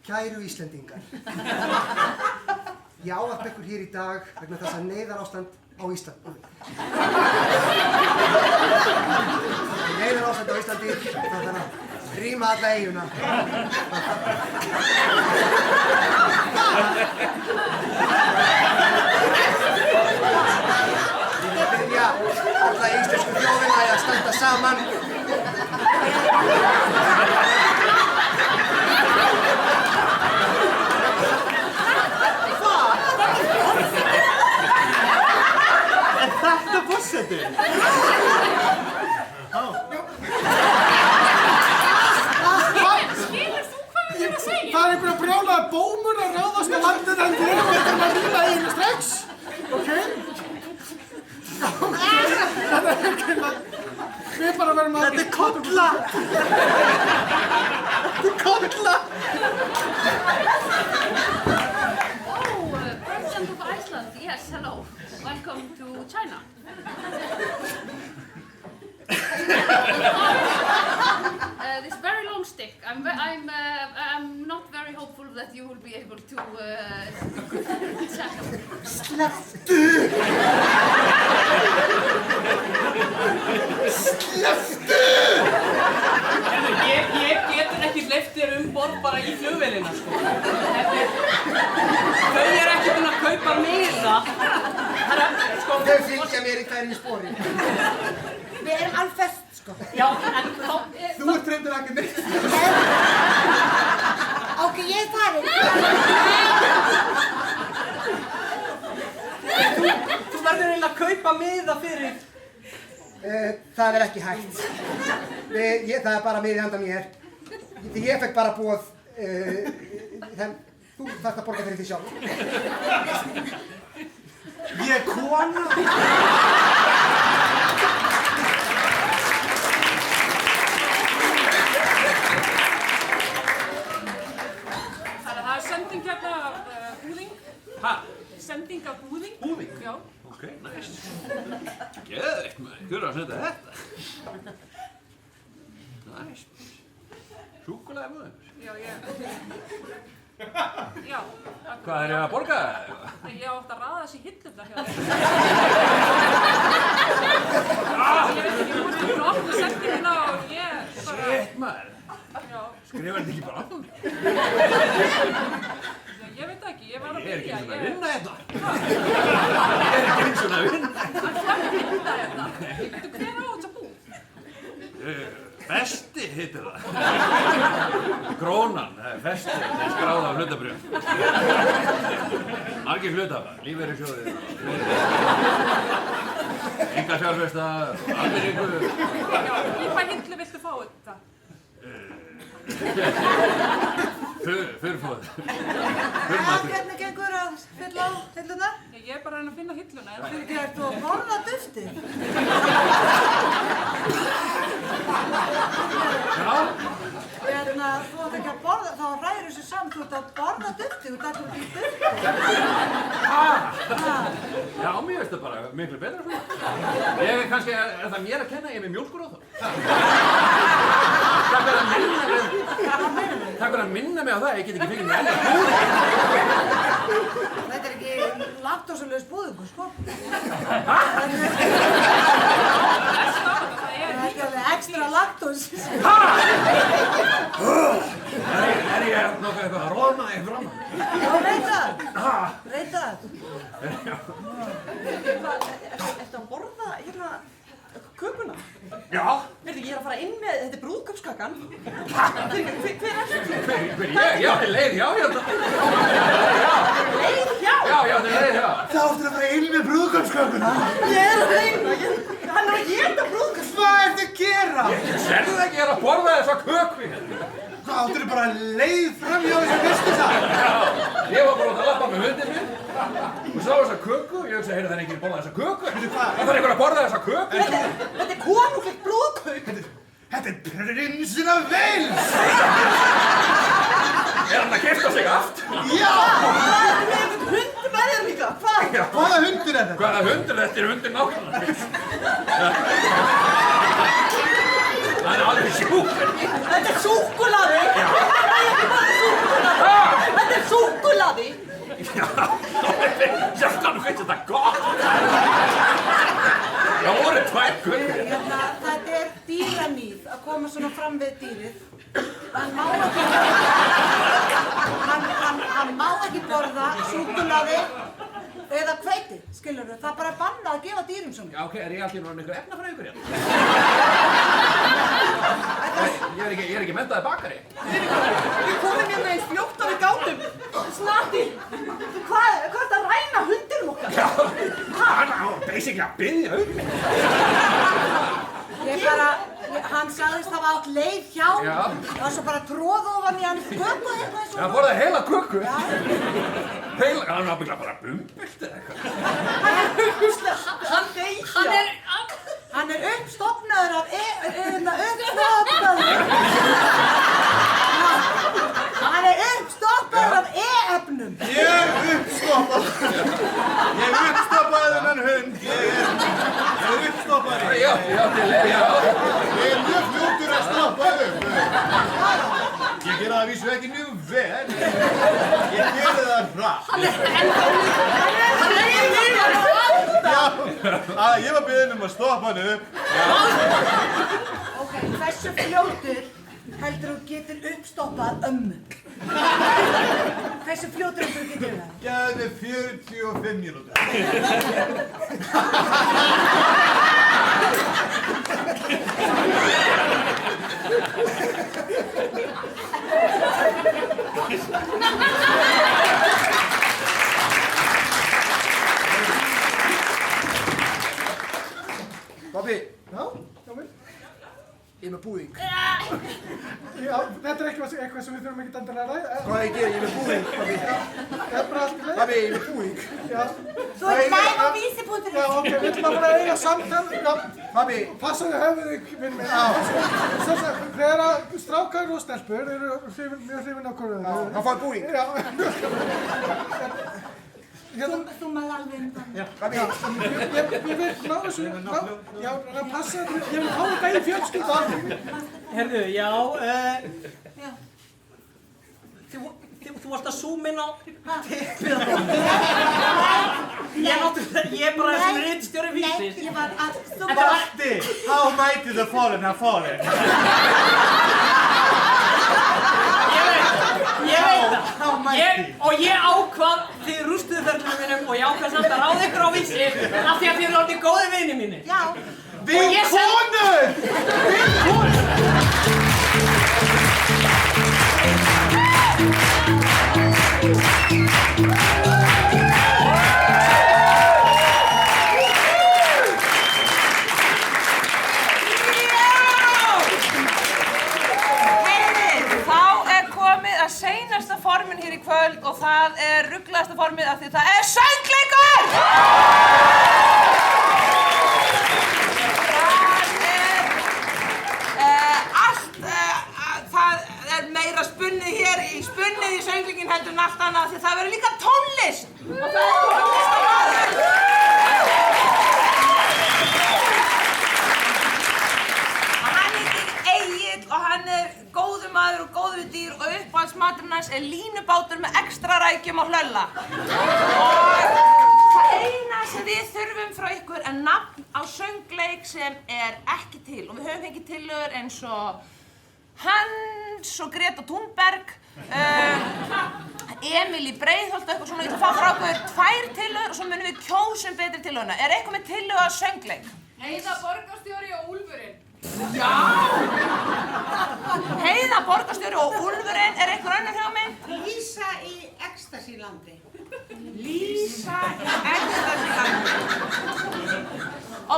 Kæru Íslendingar. Ég ávarp ykkur hér í dag vegna þess að neyðarástand á Íslandi. Neyðarástand á Íslandi, það þarf að rýma alla eiguna. Ég vil byrja alla íslensku þjóðina að standa saman. Er þetta forseti? Skilur þú hvað við erum að segja? Það er einhverja brjálaða bómur að ráðast á landið en við erum að rýma eiginu strax. Ok? Þetta er ekki við bara verðum að... Þetta er kolla! Þetta er kolla! Oh, President of Iceland, yes, hello. Welcome to China. This very long stick. I'm not very hopeful that you will be able to tackle. Slepptu! Slepptu! Ég getur ekki hleypt þér borð bara í flugvélina, sko. Þau eru ekki búin að kaupa miða. Þau fylgja mér í hverju spori. Við erum alfest, sko. Já, en þá... Þú ert reyndur ekki neitt. Ok, ég er farin. Þú verður eiginlega að kaupa miða fyrir... Það er ekki hægt. Það er bara miði handa mér. Ég fekk bara boð. Þú þarft að borga fyrir því sjálf. Ég er kona. Það er sending hérna af búðing. Hæ? Sending af búðing. Búðing? Já. Ok, næst. Geðveikt maður, hver er að senda þetta? Næst. Súkkulaði maður. Já, Já. Hvað er ég að borga? Ég átti að raða þessi hillurnar hjá þér. Ég veit ekki, þú ert búin að opna sendingina og ég bara... Shit maður. Já. Skrifar þetta ekki bara á mig? Ég veit ekki, ég var að byrja. Ég er ekki eins og að vinna þetta. Ég er ekki eins og að vinna. Það er ekki að vinna þetta. Veitu, hver á þetta búð? Festi heitir það. Krónan, það er festi, það er skráð af hlutabrjöf. Margir hlutafar, lífeyrissjóðir, enga fjárfesta, almenningu. Já, í hvað hillu viltu fá þetta? Fyrrfóð. Hvernig gengur að fylla á hilluna? Ég er bara að reyna að finna hilluna. Þú ekki hægt að borða duftið? Já. Þú átt ekki að borða, þá ræður þessu saman, þú ert að borða duftið, þú ert ekki duftið. Já, mér veist það bara miklu betra svona. Ég er kannski, er það mér að kenna, ég er með mjólkur á það. Takk fyrir að minna mig á það, ég get ekki fengið mér enn. Þetta er ekki laktósulaus búðingur, sko. Það er ekki alveg ekstra laktós. Er ég nokkuð eitthvað að róðna þig fram? Já, reyta það. Reyta það. Ertu að borða hérna kökuna? Já. Veitu, ég er að fara inn með, þetta er brúðkaupskakan. Hver er þetta? Hver, ég? Já, þetta er leið hjá hérna. Leið hjá? Já, þetta er leið hjá. Þá áttu að fara inn með brúðkaupskakuna. Ég er að reyna, hann er að geta brúðkaups. Hvað ertu að gera? Serðu það ekki, ég er að borða þessa köku hérna. Hvað, áttu bara leið fram hjá þessu fyrstu það? Já, ég var bara út að labba með hundin minn og sá þessa köku og ég hugsa, heyrðu það er ekki að borða þessa köku? Það þarf einhver að borða þessa köku? Þetta er konungleg brúðkaup. Prinsinn af Wales! Hann að keypta sig aft? Já! Það er með einhvern hund með þér líka, hvað? Hvaða hundur er þetta? Hvaða hundur? Þetta er hundur nákvæmlega. Það er alveg sjúkur. Þetta er súkkulaði! Það er ekki bara súkkulaði! Þetta er súkkulaði! Sérstanum finnst þetta gott. Það voru 2 kökur. Þetta er dýraníð að koma svona fram við dýrið. Hann má ekki borða súkkulaði eða hveiti, skilurðu. Það er bara bannað að gefa dýrum svona. Já, ok, er ég allir núna einhver efnafræðingur hérna? Ég er ekki menntaði bakari. Við komum hérna eins fljótt og við gátum. Snati, hvað er þetta að ræna hundinum okkar? Já, hann á basically að biðja Hann sagðist hafa átt leið hjá. Já. Það var svo bara tróð ofan í hann köku eitthvað eins og. Hann borðaði heila köku. Já. Heila, hann var bygglega bara bumbilt eða eitthvað. Hann er uppstofnaður af e-efnum. Ég er uppstoppaður. Ég er uppstoppaður þennan hund. Ég er uppstoppaður. Já. Ég er mjög fljótur að stoppa upp. Ég gera það að vísu ekki mjög vel. Ég gera það hratt. Já, ég var beðinn um að stoppa hann upp. Ok, hversu fljótur heldur þú getur uppstoppað ömmu? Hversu fljótur heldur þú getur það? Gefðu 45 mínútur. Pabbi, Já, vel. ég er með búðing. Já, þetta er eitthvað sem við þurfum ekki endilega að ræða. Hvað ég geri? Ég er með búðing, pabbi. Það er bara allt í leið. Pabbi, ég er með búðing. Já. Þú ert live á Vísi.is. Já, ok, við ætlum að fara að eiga samtal. Já. Pabbi. Passaðu höfuð þig, minn minn. Já. Þegar að strákar og stelpur eru mjög hrifin á hvoru. Hann fær búðing. Já. Þú með alveg undan. Já, pabbi. Ég vil ná þessu. Já, það passa. Ég vil hafa þetta í fjölskyldu. Herðu, já, þú varst að zooma inn á tippið á Ég er bara þessi ritstjóri Vísis. Nei, ég var að... Matti, how mighty the fallen have fallen. Ég veit það. Og ég ákvað þið rústuðu ferðlunum mínum og ég ákvað samt að ráða ykkur á Vísi af því að þið eru orðið góðir vinir mínir. Já. Vinkonur! Seinasta formin hér í kvöld og það er rugglaðasta formið af því það er söngleikur! Það er meira spunnið hér í sönglingin heldur en allt annað því það verður líka tónlist og það er tónlistamaður. Hann heitir Egill og hann er góður maður og góður við dýr og uppáhaldsmaturinn hans er línubátur með ekstra rækjum og hlölla. Og það eina sem við þurfum frá ykkur er nafn á söngleik sem er ekki til og við höfum fengið tillögur eins og Hans og Greta Thunberg, Emil í Breiðholt og eitthvað svona. Ég ætla að fá frá ykkur 2 tillögur og svo munum við kjósum betri tillöguna. Er eitthvað með tillögu að söngleik? Heiða borgarstjóri og Úlfurinn. Já! Heiða borgarstjóri og Úlfurinn, er einhver önnur hugmynd? Lísa í Ecstasy-landi. Lísa í Ecstasy-landi.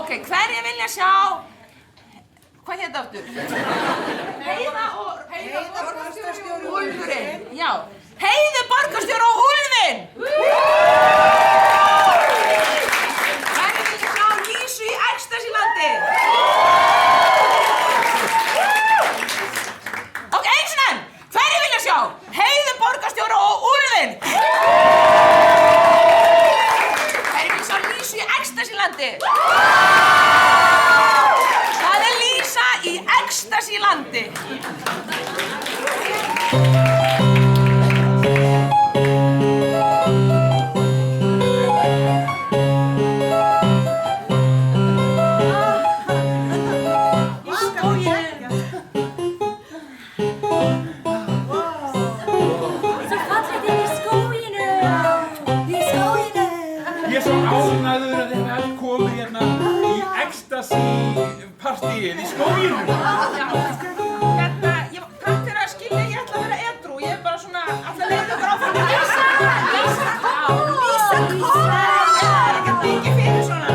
Ok, hverju vilja sjá? Hvað hétt aftur? Heiða borgarstjóri og Úlfurinn. Já, Heiðu borgarstjóri og Úlfinn! Hverju vilja sjá Lísu í Ecstasy-landi? Ecstasy-landi. Ég er svo ánægður að þið hafi komið hérna í ecstasy-partíið í skóginum. Takk fyrir að skilja, ég ætla að vera edrú. Ég er bara svona alltaf leiður ykkur áfram. Lísa Kóla! Ég er ekki að byggja fyrir svona.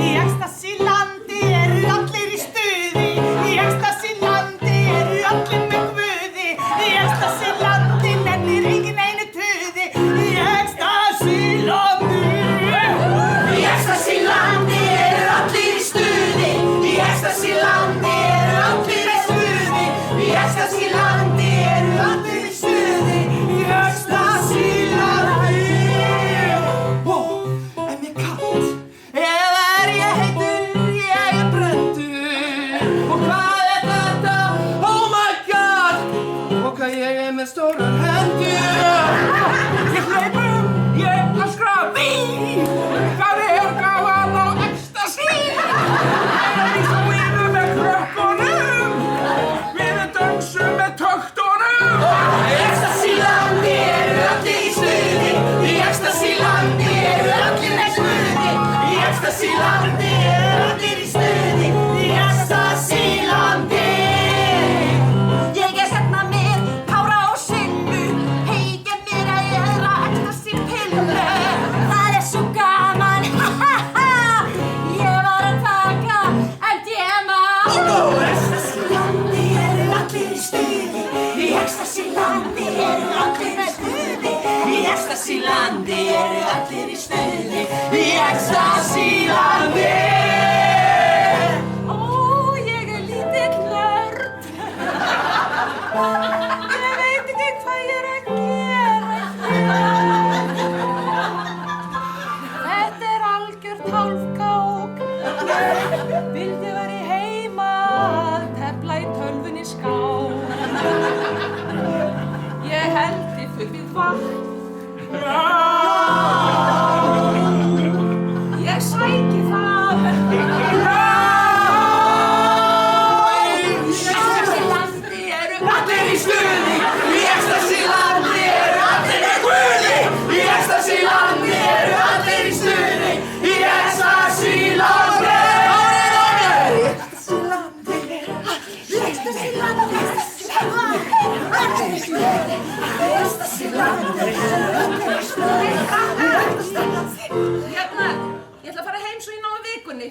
Í Ecstasy-landi eru allir í stuði. Í Ecstasy-landi eru allir með guði. Í Ecstasy-landi nennir enginn einu tuði. Í Ecstasy-landi. Í Ecstasy-landi eru allir í stuði. Í Ecstasy-landi eru allir í stuði. Í Ecstasy-landi eru allir í stuði. Í Ecstasy-landi. Ó, er mér kalt? Eða er ég heitur? Ég er brenntur. Og hvað er þetta? Oh my god! Og hvað ég er með stórar hendur. Ég hleypum, ég öskra bí! Það er gaman á ecstasy! Í skóginum með krökkunum! Við dönsum með töktunum! Í Ecstasy-landi eru allir í stuði. Í Ecstasy-landi eru allir með guði. Í Ecstasy-landi eru allir í stuði. Í Ecstasy-landi. Ég er hérna með Kára og Sillu. Heikja mér að ég er að ecstasy-pillu. Það er svo gaman, ha ha ha. Ég var að taka MDMA. Í Ecstasy-landi eru allir í stuði. Í Ecstasy-landi eru allir í stuði. Í Ecstasy-landi eru allir í stuði. Í Ecstasy-landi. Ó, ég er lítill nörd. Ég veit ekki hvað ég er að gera. Þetta er algjört hálfkák. Vildi vera í heima að tefla í tölvunni skák. Ég held í fullið vatn. Ég sæki það. Í Ecstasy-landi eru allir í stuði. Í Ecstasy-landi eru allir með guði. Í Ecstasy-landi eru allir í stuði. Í Ecstasy-landi. Hérna, ég ætla að fara heim svo ég nái vikunni.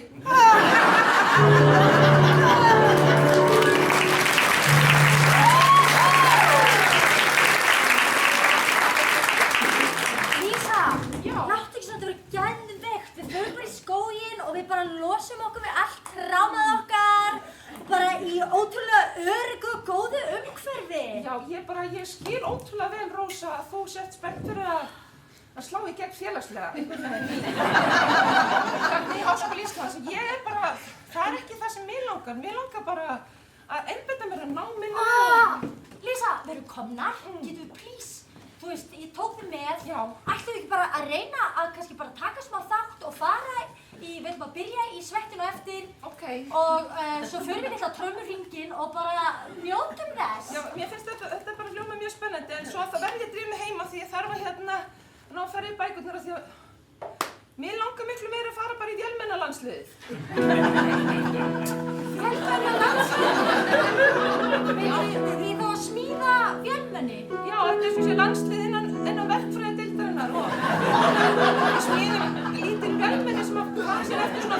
Lísa, láttu ekki svona, þetta verður geðveikt. Við förum bara í skóginn og við bara losum okkur við allt trámað okkar. Bara í ótrúlega öruggu, góðu umhverfi. Já, ég skil ótrúlega vel, Rósa, að þú sett spennt fyrir að slá í gegn félagslega. Í Háskóla Íslands. Ég er bara, það er ekki það sem mig langar. Mig langar bara að einbeita mér að náminu. Lísa, við erum komnar. Getum við please, þú veist, ég tók þig með. Já. Ættum við ekki bara að reyna að kannski bara taka smá þátt og fara við ætlum að byrja í svettinu eftir. Ok. Og svo förum við alltaf trömmurhringinn og bara njótum þess. Já, mér finnst þetta bara hljóma mjög spennandi, en svo það verði ég að drífa mig heima því ég þarf að ná að fara í bækurnar af því að mér langar miklu meira að fara bara í vélmennalandsliðið. Vélmennalandsliðið? Við þá að smíða vélmenni? Já, þetta er svona landslið innan verkfræðideildarinnar og við smíðum lítil vélmenni sem að fara sér eftir svona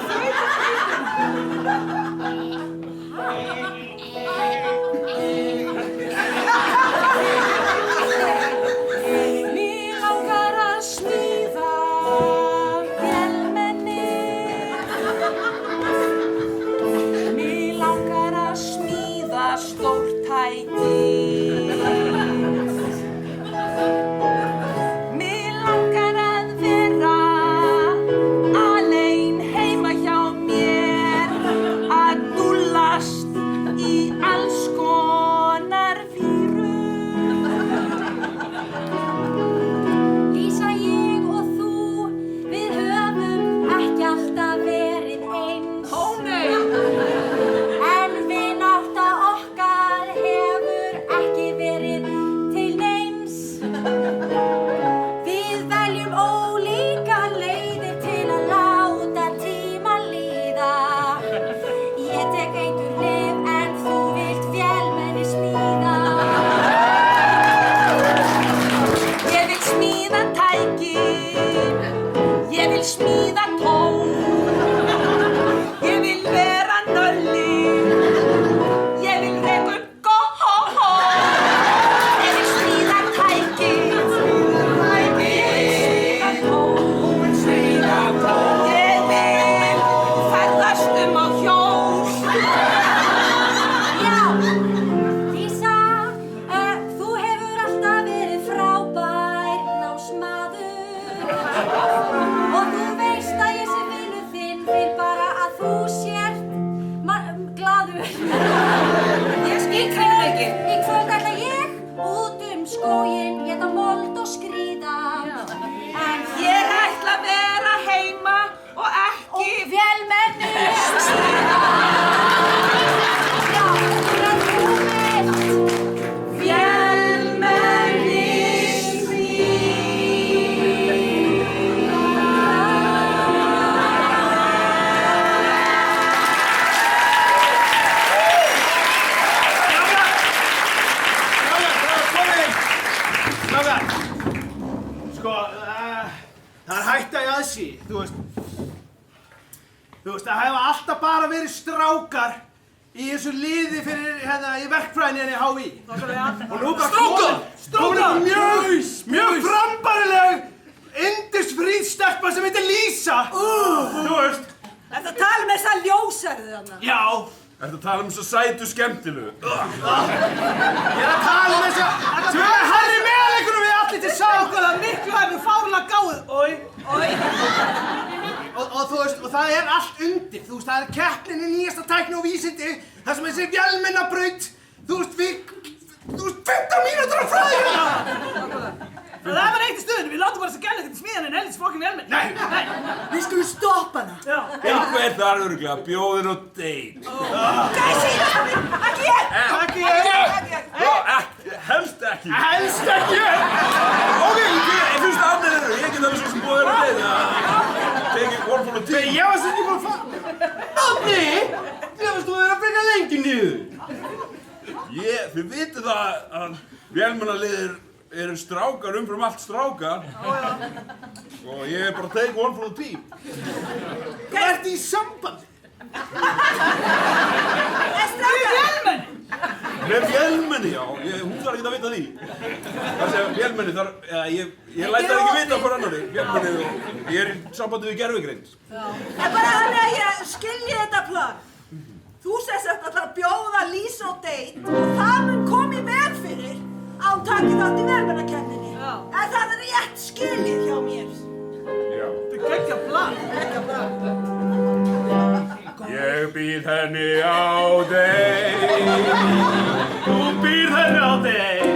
Mig langar að smíða vélmenni. Mig langar að smíða stórt tæki. Mig langar að vera alein heima hjá mér að dúllast í Þú veist, það hefur alltaf bara verið strákar í þessu liði fyrir, í verkfræðinni í HÍ. Og nú bara komin mjög frambærileg, yndisfríð stelpa sem heitir Lísa. Þú veist. Ertu að tala með þessa ljósærðu þarna? Já. Ertu að tala þessa sætu skemmtilegu? Ég að tala þessa sem er Harry meðleikunum við allir til sagði okkur að miklu hefur fárlega gáð. Og þú veist, og það allt undir. Þú veist, það keppnin í nýjasta tækni og vísindi, það sem þessi vélmennabraut, þú veist, 15 mínútur á fræðina! Það var eitt í stöðinu, við látum bara þess að gæla ekkert í smíðan en helst fokkin velmenn. Nei! Við skulum stoppa hana. Já. Einhver þar örugglega bjóðin á date. Gæsi, ekki ég! Ekki ég! Helst ekki. Helst ekki! Ok, ég finnst allir eru, ég get alveg svo sem búið að date. Take one for the team. Ég var sem ekki búin að fara. Átni! Ég varst þú að vera að byrja lengi niður. Þið vitið það að vélmennaliðir eru strákar umfram allt strákar. Og ég bara take one for the team. Hvað ertu í sambandi? Við vélmenni! Með vélmenni, já. Hún þarf ekki að vita því. Það sé að vélmenni þarf, ég læt það ekki vita hver annari. Vélmenni og ég í sambandi við gervigreind. En bara þannig að ég skilji þetta plan. Þú sést ætlar að bjóða Lísu á date og það mun koma í veg fyrir að hún taki þátt í vélmennakeppninni. En það rétt skilið hjá mér. Já. Þetta geggjað plan. Geggjað plan. Ég býð henni á date. Þú býrð henni á date.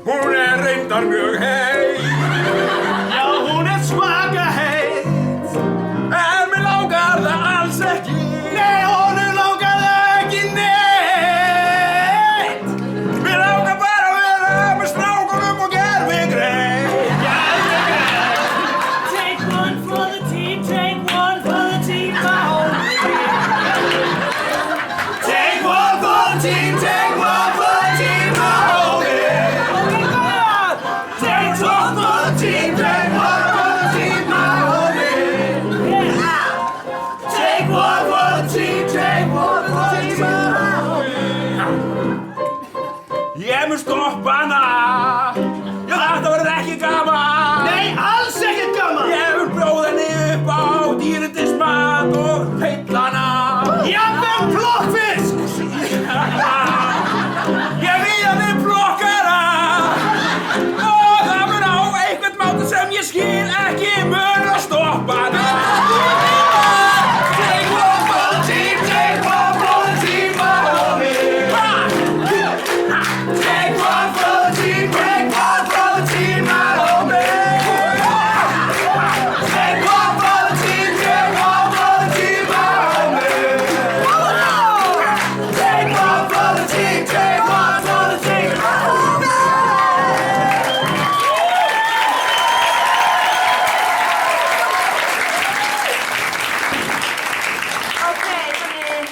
Hún reyndar mjög heit. Já, hún svaka heit. En mig langar það alls ekki. Nei, honum langar það ekki neitt. Mig langar bara að vera með strákunum og gervigreind. Take one for the team, take one for the team, my homie. Take one for the team, take one for the team, my homie. Take one for the team, take one for the team, my homie. Take one for the team, take one for the team, my homie. Ég mun stoppa hana. Þetta verður ekki gaman. Nei, alls ekki gaman. Ég mun bjóða henni upp á dýrindismat og heitlana. Jafnvel plokkfisk. Ég vil að við plokkara. Og það mun á einhvern máta sem ég skil ekki mun að stoppa hana. Take one for the team, take one for the team, my homie. Take one for the team, take one for the team, my homie. Take one for the team, take one for the team, my homie. Take one for the team, take one for the team, my homie. Ok, þannig,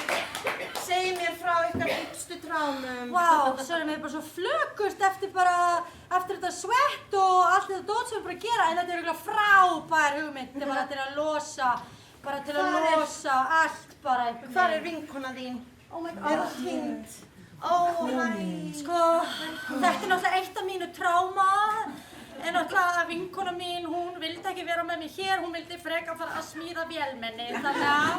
segið mér frá ykkar fyrstu tránum. Vá, sorry, mér er bara svo flökust eftir þetta svett og allt þetta dót sem við bara að gera, en þetta er eiginlega frábær hugmynd, bara til að losa allt bara einhvern veginn. Hvar er vinkona þín? Oh my Er god. hún týnd? Ó, hæ. Sko, þetta er náttúrulega eitt af mínu tráma, en náttúrulega vinkona mín, hún vildi ekki vera með mér hér, hún vildi frekar fara að smíða vélmenni, þannig að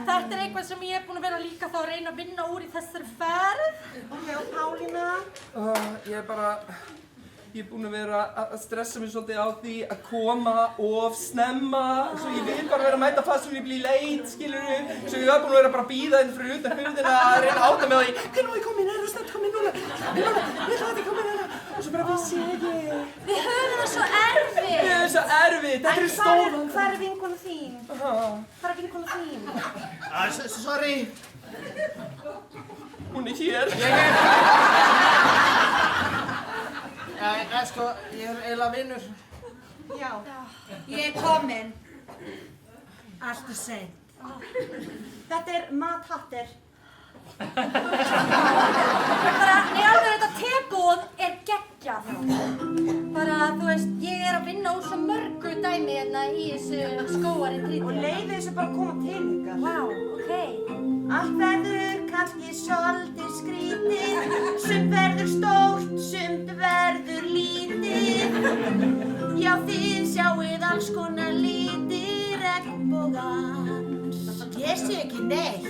þetta er eitthvað sem ég er búin að vera líka þá að reyna að vinna úr í þessari ferð. Ok, og Pálína? Ég er búinn að vera að stressa mig svolítið á því að koma of snemma, svo ég vil bara vera að mæta fast svo ég blir leit, skilurðu, svo ég var búinn að vera bara að bíða inn fyrir utan hurðina að reyna að átta mig á því, hvernig má ég koma inn, er þú snart koma inn núna, ég ætla að koma inn hérna, og svo bara vissi ég ekki. Við höfum það svo erfitt. Við höfum það svo erfitt, þetta er stóran. Hvar er vinkona þín? Hvar er vinkona þín? Sorry. Hún er hér. Sko, ég er eiginlega vinnur. Já. Ég er komin. Allt er seint. Þetta er Mad Hatter. Bara, nei alveg þetta tebóð er geggjað. Bara, þú veist, ég er að vinna úr svo mörgu dæmi hérna í þessu skóaritríti. Og leiði þessu bara að koma til ykkar. sumt verður stórt, sumt verður lítið. Já, þið sjáið alls konar liti regnbogans. Ég sé ekki neitt.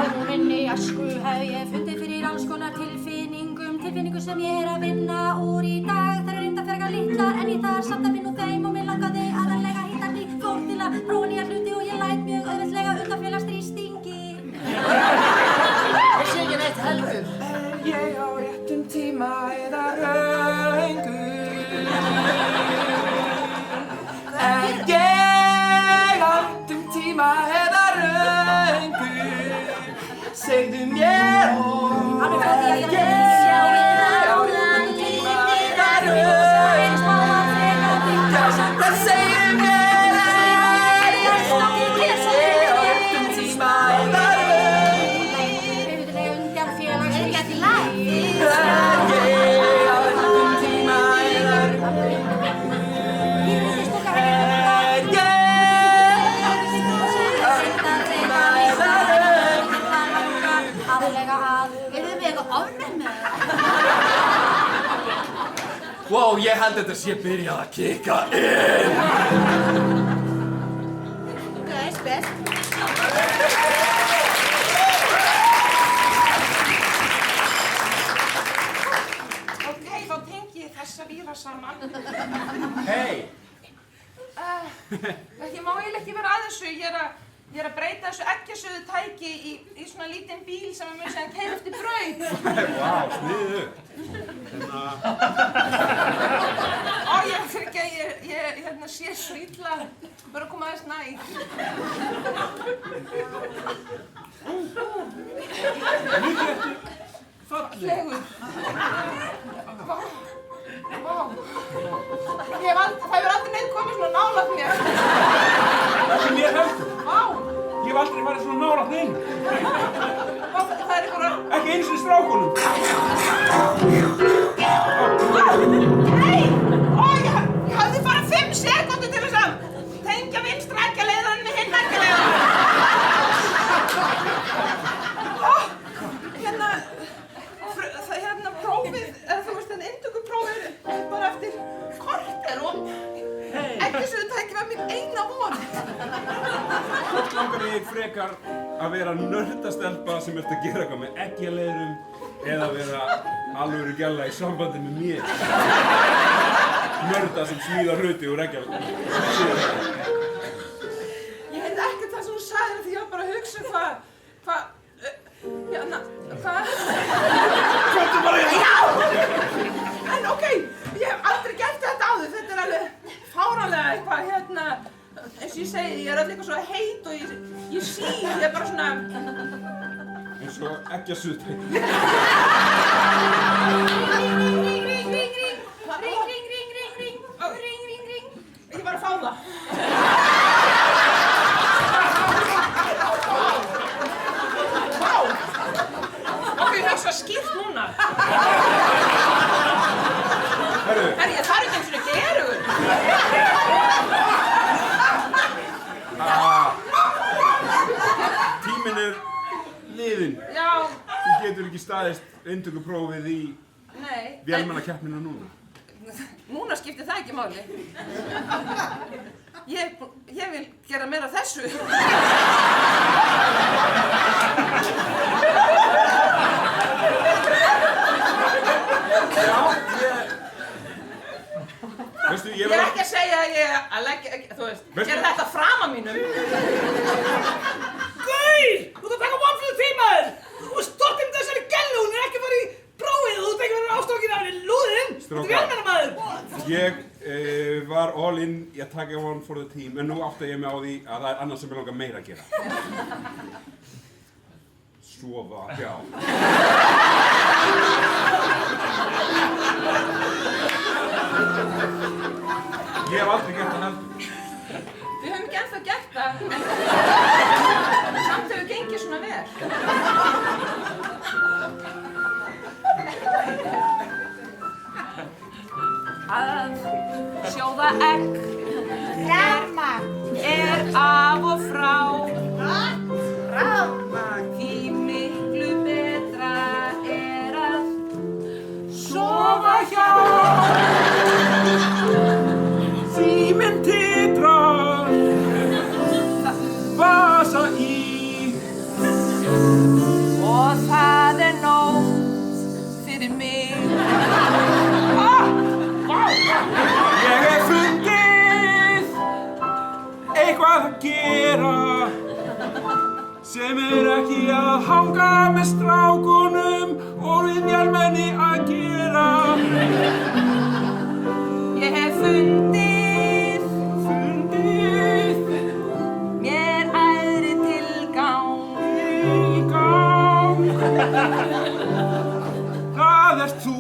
Áður minni æsku hef ég fundið fyrir alls konar tilfinningum sem ég er að vinna úr í dag. Þær eru reynda frekar litlar en ég þarf samt að vinna úr þeim og mig langaði aðallega að hitta nýtt fólk til að prófa nýja hluti og ég læt mjög auðveldlega undan félagsþrýstingi. Ég sé ekki neitt heldur. Ég á réttum tíma eða röngur. Ég á réttum tíma eða röngur. Segðu mér Alveg frá því að ég er það segir mér tíma eða auðvitað undan félagsþrýstingi. tíma eða Erum við eitthvað ofnætt með það? Wow, ég held þetta sé byrjað að kikka inn. Það spes. Ok, þá tengi ég þessa víra saman. Hei! Ég má eiginlega ekki vera að þessu. Ég er að breyta þessu eggjasuðu tæki í svona lítinn bíl sem mun segja keyra eftir braut. Vá, sniðu. Ég fyrir ekki að ég sé svo illa. Bara að koma aðeins nær. Mikið eftir fallegur. Vá. Það hefur aldrei neitt komið svona nálægt mér. Það sem ég heldur. Vá. Ég hef aldrei farið svona nálægt inn. Það er einhverja... Ekki einu sinni strákunum. Nei! Ég hafði bara 5 sekúndur til þess að tengja vinstra eggjaleiðan með hinn eggjaleiðan. Hérna prófið, eða þú veist, inntökuprófið er bara eftir korter og eggjasuðutæki var mín eina von. Hvort langar þig frekar að vera nördastelpa sem ert að gera eitthvað með eggjaleiðurum eða vera alvöru gælla í sambandi með mér? Nörda sem smíðar hluti úr eggjaleiðurum. Ég heyrði ekkert það sem þú sagðir því ég var bara að hugsa hvað... Komdu bara hérna! Já! En ok, ég hef aldrei gert þetta áður, þetta er alveg fáránlega eitthvað, eins og ég segi, ég er öll eitthvað svo heit og ég síg, ég er bara svona... Eins og eggjasuðutæki. Ring. Ég var að fá það. Það er skýrt núna. Herru. Herru, ég þarf ekki eins og gerugur. Tíminn er liðinn. Já. Þú getur ekki staðist inntökuprófið í vélmennakeppninu núna. Núna skiptir það ekki máli. Ég vil gera meira af þessu. Veistu, Ég er ekki að segja að ég gera þetta fram að mínum. Gauð! Þú ert að taka one for the team, maður! Þú ert stoppinn þessari gellu, hún er ekki að fara í prófið og þú ert ekki að vera ástofkin af henni lúðinn! Þú ert vélmennamaður! Ég var all in í að taka one for the team, en nú átta ég mig á því að það er annað sem ég langar meira að gera. Sofa, já. Ég hef aldrei gert það heldur. Við höfum ekki ennþá gert það, en samt hefur gengið svona vel. Að sjóða egg er af og frá. Því miklu betra er að að gera sem ekki að hanga með strákunum og við vélmenni að gera. Ég hef fundið mér æðri tilgang. Það ert þú.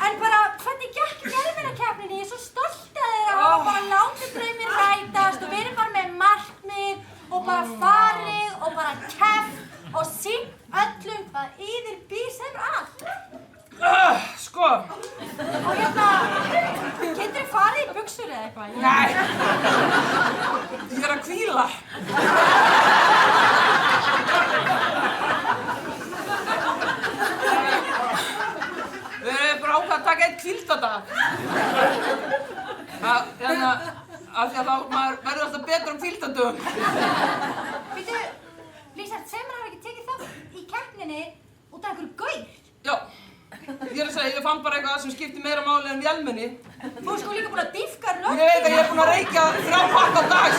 En bara, hvernig gekk vélmennakeppninni? Ég er svo stolt af þér að hafa bara látið drauminn rætast og verið bara með markmið og bara farið og bara keppt og sýnt öllum hvað yfir býr allt. Sko. Og geturðu farið í buxur eða eitthvað? Nei. Ég er að hvíla. Við erum bara ákvað að taka einn hvíldadag. Af því að maður verður alltaf betur á hvíldadögum. Býtu, Lísa, sem hafa ekki tekið þátt í keppninni út af einhverju gaur? Já. Ég er að segja, ég fann bara eitthvað sem skiptir meira máli en vélmenni. Þú er sko líka búin að dýfka röddina. Ég veit að ég er búin að reykja 3 pakka á dag.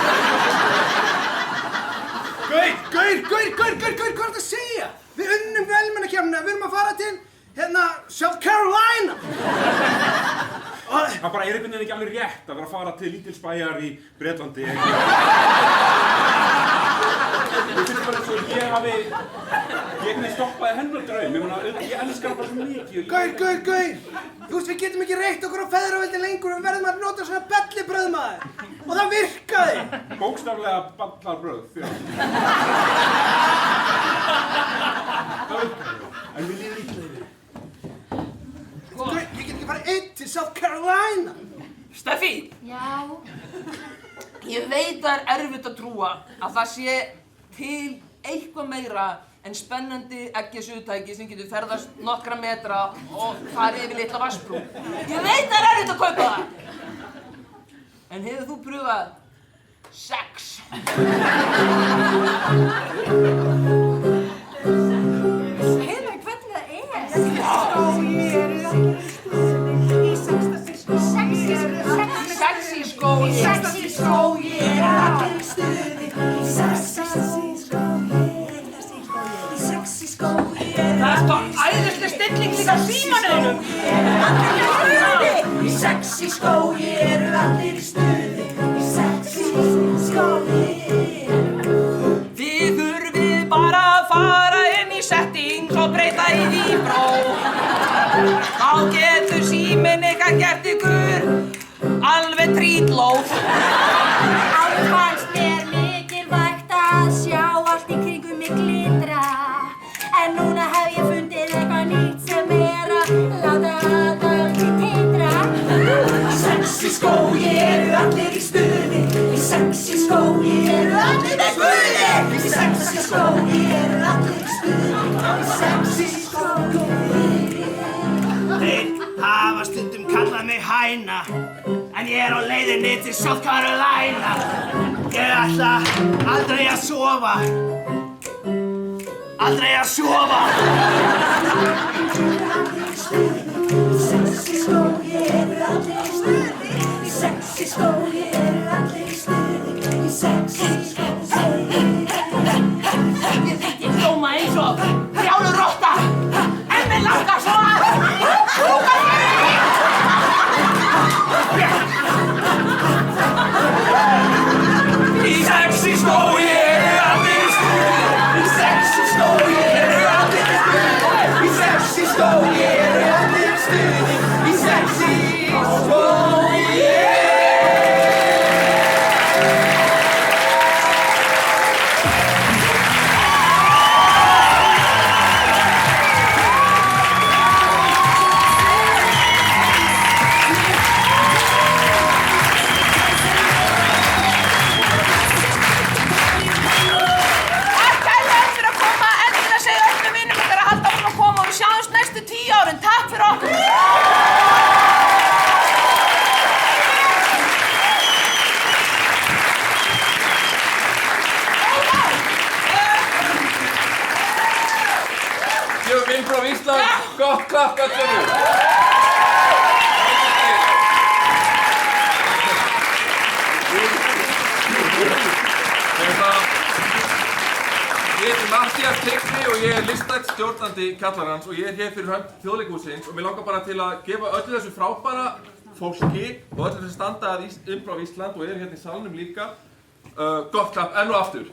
Gaur, hvað er þetta að segja? Við unnum vélmennakeppnina, við erum að fara til, South Carolina. Það bara er einhvern veginn ekki alveg rétt að vera að fara til lítils bæjar í Bretlandi. Ég finnst bara eins og ég stoppaði hennar draum. Ég elskar hann bara svo mikið. Gaur. Þú veist, við getum ekki reitt okkur á feðraveldi lengur. Við verðum að nota svona bellibrauð, maður. Og það virkaði. Bókstaflega ballarbrauð, já. Það virkaði. En við líðum illa yfir. Gaur, ég get ekki farið einn til South Carolina. Steffi. Já? Ég veit það er erfitt að trúa að það sé til eitthvað meira en spennandi eggjasuðtæki sem getur ferðast nokkra metra og farið yfir litla vatnsbrú. Ég veit það er erfitt að kaupa það. En hefur þú pröfað sex? Segðu mér hvernig það er. Sexy skói. Sexy skói er allir í stuði. Sexy skói er Það er bara æðisleg stilling líka á símanum. Í sexy skói eru allir í stuði. Í sexy skói. Þið þurfið bara að fara inn í settings og breyta í víbró. Þá getur síminn ykkar gert ykkur alveg trítlóð. Áður fannst mér mikilvægt að sjá allt í kringum mig glitra. En núna hef ég fundið eitthvað nýtt sem er að láta allt í titra. Sexy skói eru allir í stuði. Í sexy skói eru allir með guði. Í sexy skói eru allir í stuði. Í sexy skói. Þeir hafa stundum kallað mig hæna, en ég er á leiðinni til South Carolina. Ég ætla aldrei að sofa. Aldrei að sofa. Sexy skói eru allir í stuði. Í sexy skói eru allir í stuði. Í sexy skói. Ég hljóma eins og brjáluð rotta, en mig langar svo að brúka mig! Í sexy skói eru allir í stuði. Í sexy skói eru allir í stuði. Í sexy skói. Gott klapp öll saman. Ég heiti Matthías Tryggvi og ég listrænt stjórnandi Kjallarans og ég hér fyrir hönd Þjóðleikhússins og mig langar bara til að gefa öllu þessu frábæra fólki og öllu þessu standa að Improv Ísland og hérna í salnum líka gott klapp enn og aftur.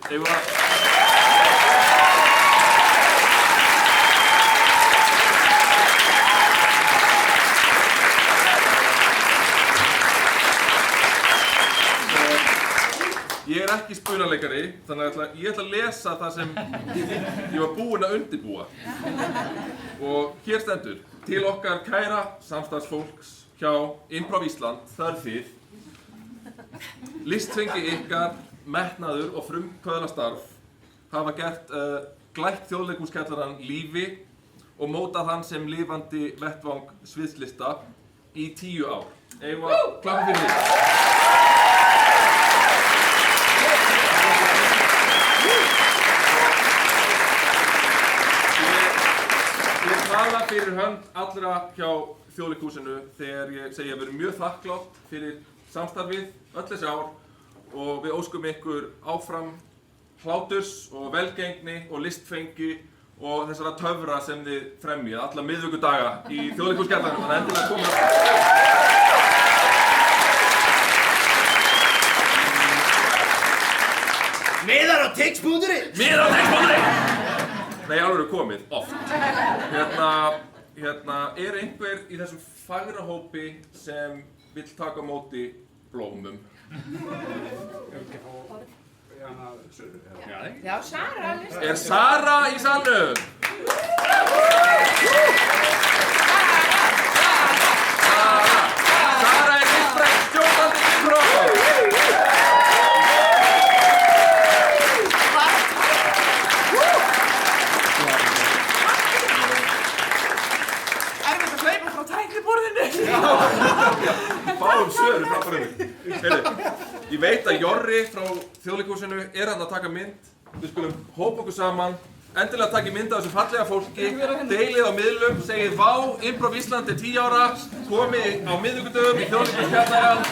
Ég ekki spunaleikari, þannig að ég ætla að lesa það sem ég var búinn að undirbúa. Og hér stendur, til okkar kæra samstarfsfólks hjá Improv Ísland, það þið. Listfengi ykkar, metnaður og frumkvöðlastarf hafa gert glætt Þjóðleikhúskjallarann lífi og mótað hann sem lifandi vettvang sviðslista í 10 ár. Eigum að klappa fyrir því. Ég tala fyrir hönd allra hjá Þjóðleikhúsinu þegar ég segi að við erum mjög þakklátt fyrir samstarfið öll þessi ár og við óskum ykkur áfram hláturs og velgengni og listfengi og þessara töfra sem þið fremjið alla miðvikudaga í Þjóðleikhúskjallaranum, þannig að endilega koma. Miðar á tix.is! Miðar á tix.is! Nei, alveg er komið, oft. Hérna, er einhver í þessum fagra hópi sem vill taka á móti blómum? Já, Sara. Er Sara í salnum? Sara er listrænt stjórnandi Improv! Fáum sögur frá bröðum. Ég veit að Jorri frá Þjóðleikhúsinu er hann að taka mynd. Við skulum hópa okkur saman, endilega taka mynd af þessu fallega fólki, deilið á miðlum, segið vá, Improv Ísland er 10 ára, komið á miðvikudögum í Þjóðleikhúskjallarann